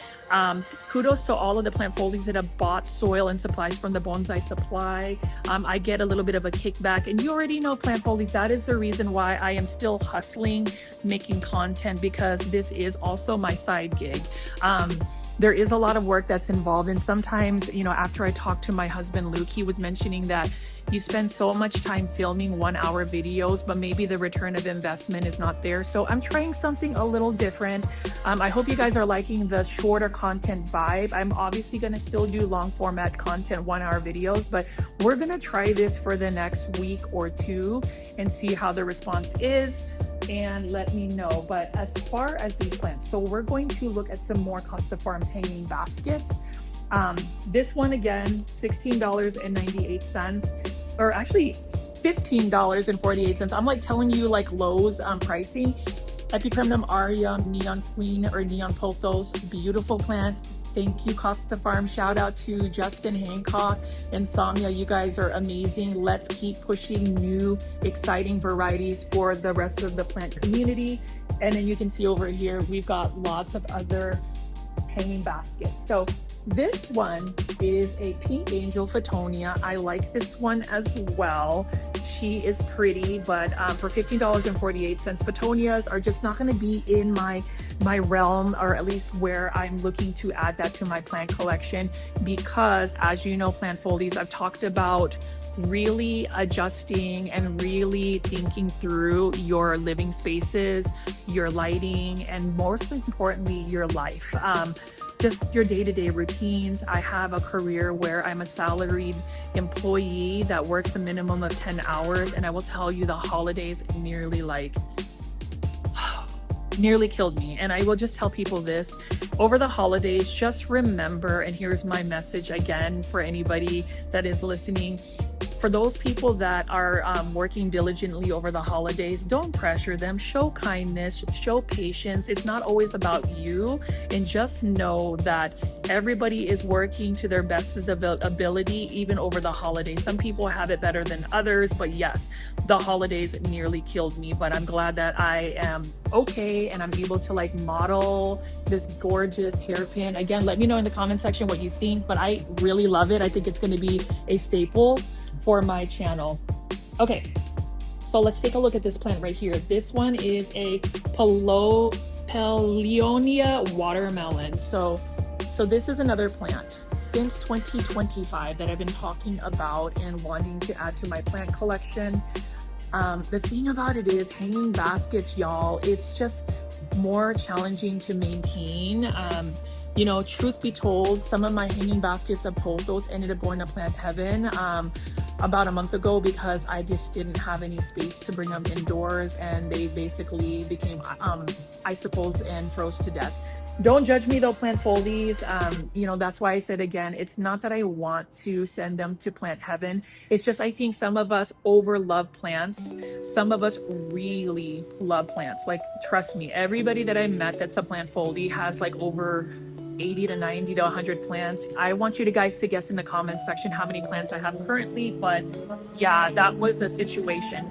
Kudos to all of the Plant Foldies that have bought soil and supplies from the Bonsai Supply. I get a little bit of a kickback, and you already know, Plant Foldies, that is the reason why I am still hustling, making content, because this is also my side gig. There is a lot of work that's involved, and sometimes, you know, after I talked to my husband Luke, he was mentioning that you spend so much time filming 1-hour videos, but maybe the return of investment is not there. So I'm trying something a little different. I hope you guys are liking the shorter content vibe. I'm obviously going to still do long format content, 1-hour videos, but we're going to try this for the next week or two and see how the response is, and let me know. But as far as these plants, so we're going to look at some more Costa Farms hanging baskets. This one, again, $16.98, or actually $15.48. I'm like telling you like Lowe's pricing. Epicremnum aureum, neon queen, or neon pothos, beautiful plant. Thank you, Costa Farm. Shout out to Justin Hancock and Samia. You guys are amazing. Let's keep pushing new, exciting varieties for the rest of the plant community. And then you can see over here, we've got lots of other hanging baskets. So this one is a Pink Angel Photonia. I like this one as well. She is pretty, but for $15.48, Photonias are just not going to be in my realm, or at least where I'm looking to add that to my plant collection, because as you know, Plant Foldies, I've talked about really adjusting and really thinking through your living spaces, your lighting, and most importantly, your life. Just your day-to-day routines. I have a career where I'm a salaried employee that works a minimum of 10 hours, and I will tell you, the holidays nearly killed me. And I will just tell people this: over the holidays, just remember, and here's my message again for anybody that is listening, for those people that are working diligently over the holidays, don't pressure them. Show kindness, show patience. It's not always about you. And just know that everybody is working to their best of ability, even over the holidays. Some people have it better than others, but yes, the holidays nearly killed me. But I'm glad that I am okay and I'm able to like model this gorgeous hairpin. Again, let me know in the comment section what you think, but I really love it. I think it's going to be a staple for my channel. Okay, so let's take a look at this plant right here. This one is a Paulownia watermelon. So this is another plant. since 2025 that I've been talking about and wanting to add to my plant collection. The thing about it is hanging baskets, y'all, it's just more challenging to maintain. You know, truth be told, some of my hanging baskets of pothos ended up going to Plant Heaven about a month ago because I just didn't have any space to bring them indoors, and they basically became icicles and froze to death. Don't judge me though, plant foldies. You know, that's why I said again, it's not that I want to send them to Plant Heaven. It's just I think some of us over love plants. Some of us really love plants. Like, trust me, everybody that I met that's a plant foldie has like over 80 to 90 to 100 plants. I want you guys to guess in the comments section how many plants I have currently, but yeah, that was a situation.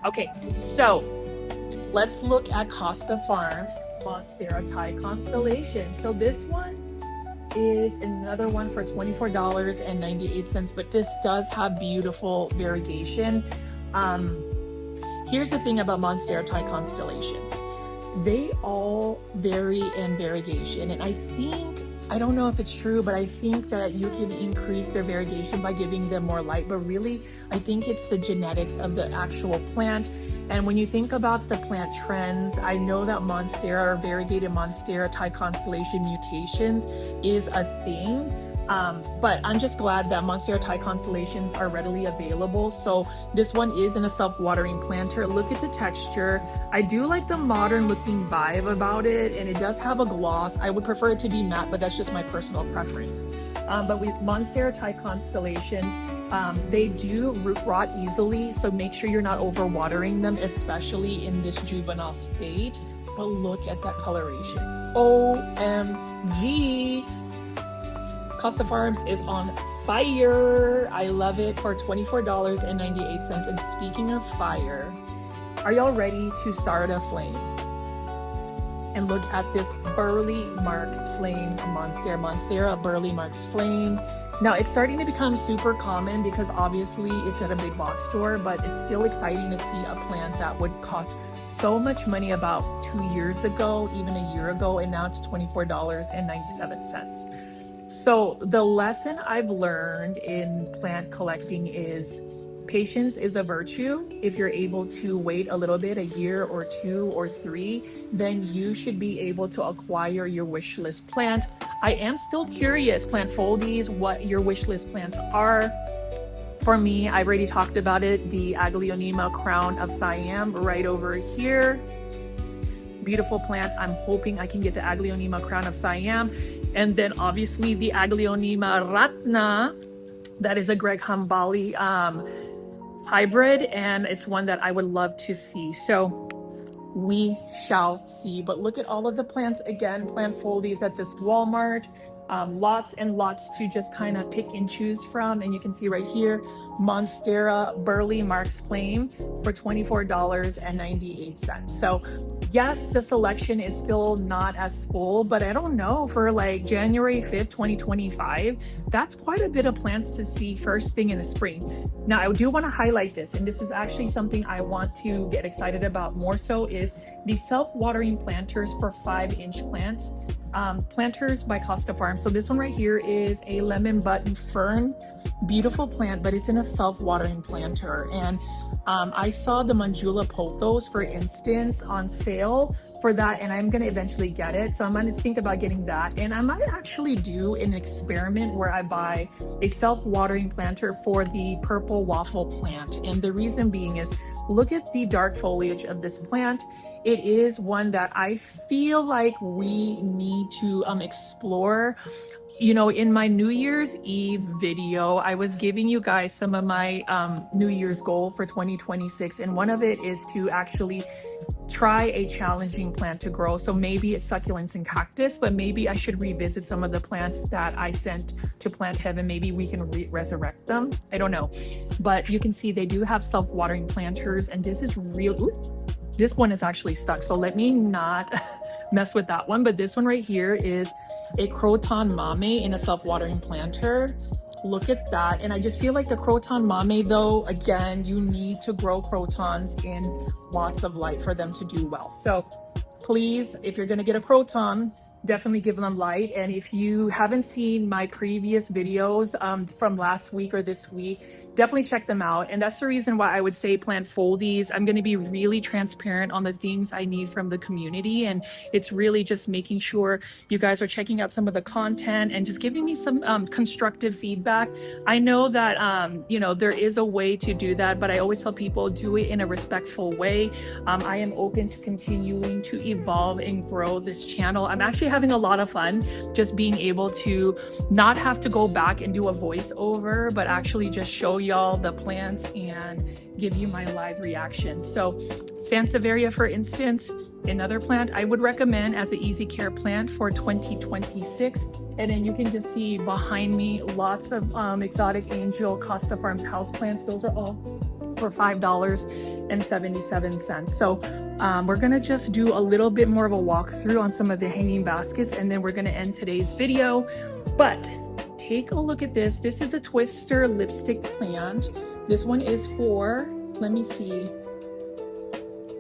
Okay, so let's look at Costa Farms Monstera Thai Constellation. So this one is another one for $24.98, but this does have beautiful variegation. Here's the thing about Monstera Thai Constellations. They all vary in variegation, and I don't know if it's true, but I think that you can increase their variegation by giving them more light, but really I think it's the genetics of the actual plant. And when you think about the plant trends, I know that Monstera or variegated Monstera Thai Constellation mutations is a thing. But I'm just glad that Monstera Thai Constellations are readily available. So this one is in a self-watering planter. Look at the texture. I do like the modern looking vibe about it, and it does have a gloss. I would prefer it to be matte, but that's just my personal preference. But with Monstera Thai Constellations, they do root rot easily, so make sure you're not overwatering them, especially in this juvenile state. But look at that coloration. OMG! Costa Farms is on fire. I love it for $24.98. And speaking of fire, are y'all ready to start a flame? And look at this Burley Marks Flame Monstera Burley Marks Flame. Now it's starting to become super common because obviously it's at a big box store, but it's still exciting to see a plant that would cost so much money about 2 years ago, even a year ago, and now it's $24.97. So the lesson I've learned in plant collecting is patience is a virtue. If you're able to wait a little bit, a year or 2 or 3, then you should be able to acquire your wish list plant. I am still curious, plant foldies, what your wish list plants are. For me, I've already talked about it, the Aglaonema Crown of Siam right over here. Beautiful plant. I'm hoping I can get the Aglaonema Crown of Siam. And then obviously the Aglaonema Ratna, that is a Greg Humbali hybrid, and it's one that I would love to see. So we shall see. But look at all of the plants again, plant foldies at this Walmart. Lots and lots to just kind of pick and choose from. And you can see right here, Monstera Burley Marks Flame for $24.98. So yes, the selection is still not as full, but I don't know, for like January 5th, 2025, that's quite a bit of plants to see first thing in the spring. Now, I do want to highlight this, and this is actually something I want to get excited about more so, is the self-watering planters for 5-inch plants. Planters by Costa Farms. So this one right here is a lemon button fern, beautiful plant, but it's in a self-watering planter. And I saw the Manjula pothos, for instance, on sale for that, and I'm going to eventually get it. So I'm going to think about getting that, and I might actually do an experiment where I buy a self-watering planter for the purple waffle plant. And the reason being is, look at the dark foliage of this plant. It is one that I feel like we need to explore. You know, in my New Year's Eve video, I was giving you guys some of my New Year's goal for 2026. And one of it is to actually try a challenging plant to grow. So maybe it's succulents and cactus, but maybe I should revisit some of the plants that I sent to Plant Heaven. Maybe we can resurrect them. I don't know. But you can see they do have self-watering planters, and this is real. Ooh, this one is actually stuck. So let me not mess with that one. But this one right here is a Croton Mame in a self-watering planter. Look at that. And I just feel like the Croton Mame, though, again, you need to grow crotons in lots of light for them to do well. So please, if you're going to get a Croton, definitely give them light. And if you haven't seen my previous videos from last week or this week, definitely check them out. And that's the reason why I would say plant foldies. I'm going to be really transparent on the things I need from the community. And it's really just making sure you guys are checking out some of the content and just giving me some constructive feedback. I know that, you know, there is a way to do that, but I always tell people do it in a respectful way. I am open to continuing to evolve and grow this channel. I'm actually having a lot of fun just being able to not have to go back and do a voiceover, but actually just show y'all the plants and give you my live reaction. So Sansevieria, for instance, another plant I would recommend as an easy care plant for 2026. And then you can just see behind me lots of exotic angel Costa Farms houseplants. Those are all for $5.77. So we're gonna just do a little bit more of a walkthrough on some of the hanging baskets, and then we're gonna end today's video. But take a look at this. This is a twister lipstick plant. This one is for, let me see,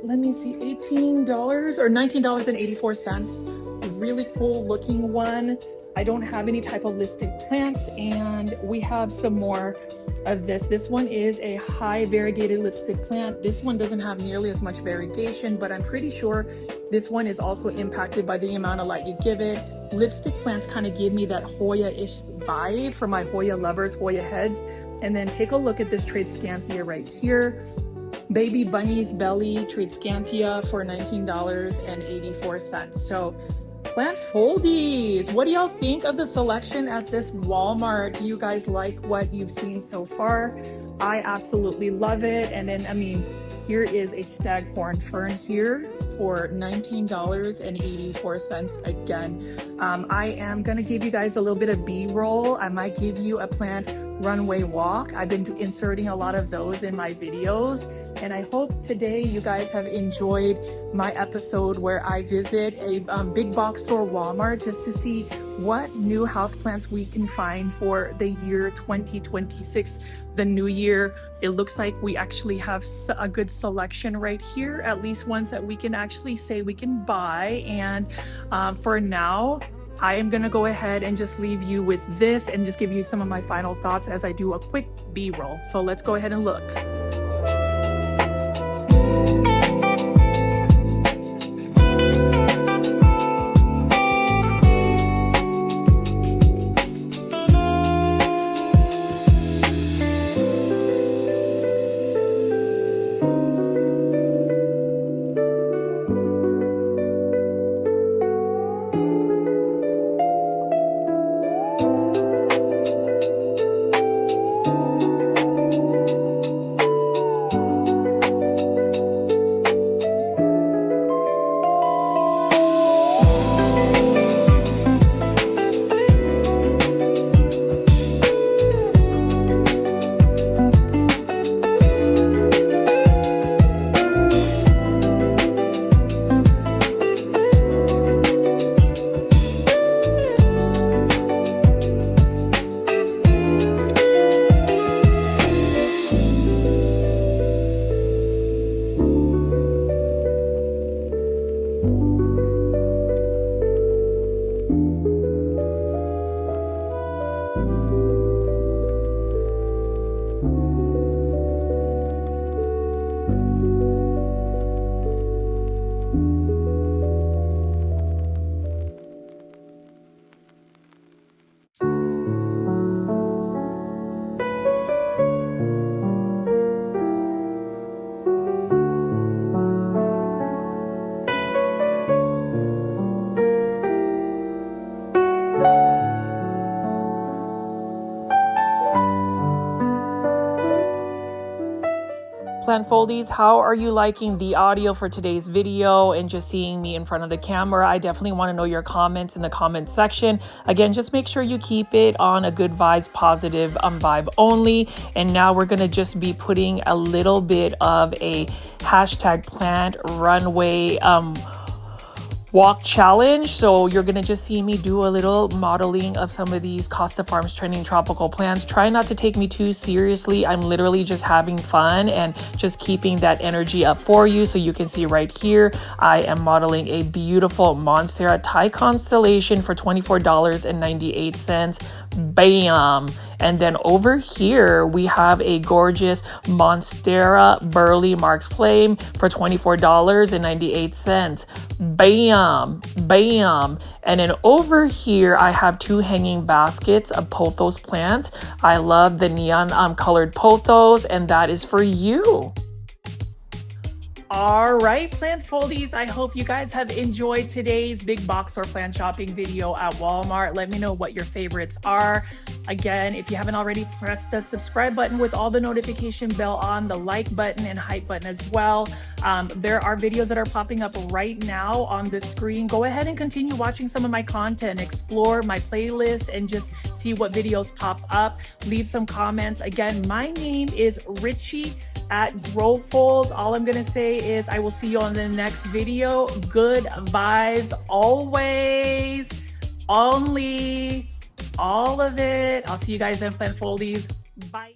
$18 or $19.84. Really cool looking one. I don't have any type of lipstick plants, and we have some more of this. This one is a high variegated lipstick plant. This one doesn't have nearly as much variegation, but I'm pretty sure this one is also impacted by the amount of light you give it. Lipstick plants kind of give me that Hoya-ish vibe for my Hoya lovers, Hoya heads. And then take a look at this Tradescantia right here. Baby Bunny's Belly Tradescantia for $19.84. So plant foldies, what do y'all think of the selection at this Walmart? Do you guys like what you've seen so far? I absolutely love it. And then, I mean, here is a staghorn fern here for $19.84 again. I am gonna give you guys a little bit of B-roll. I might give you a plant runway walk. I've been inserting a lot of those in my videos, and I hope today you guys have enjoyed my episode where I visit a big box store Walmart just to see what new houseplants we can find for the year 2026, the new year. It looks like we actually have a good selection right here, at least ones that we can actually say we can buy. And for now, I am gonna go ahead and just leave you with this and just give you some of my final thoughts as I do a quick B-roll. So let's go ahead and look. Plant foldies, how are you liking the audio for today's video and just seeing me in front of the camera? I definitely want to know your comments in the comment section. Again, just make sure you keep it on a good vibes, positive vibe only. And now we're going to just be putting a little bit of a hashtag plant runway walk challenge. So you're gonna just see me do a little modeling of some of these Costa Farms trending tropical plants. Try not to take me too seriously. I'm literally just having fun and just keeping that energy up for you. So you can see right here, I am modeling a beautiful Monstera Thai constellation for $24.98. Bam! And then over here, we have a gorgeous Monstera Burley Marks Flame for $24.98. Bam! Bam! And then over here, I have two hanging baskets of pothos plants. I love the neon colored pothos, and that is for you. All right, plant foldies, I hope you guys have enjoyed today's big box store plant shopping video at Walmart. Let me know what your favorites are. Again, if you haven't already, press the subscribe button with all the notification bell on, the like button and hype button as well. There are videos that are popping up right now on the screen. Go ahead and continue watching some of my content, explore my playlist and just see what videos pop up. Leave some comments. Again, my name is Richie at Growfolds. All I'm gonna say is I will see you on the next video. Good vibes always, only, all of it. I'll see you guys in plant foldies. Bye.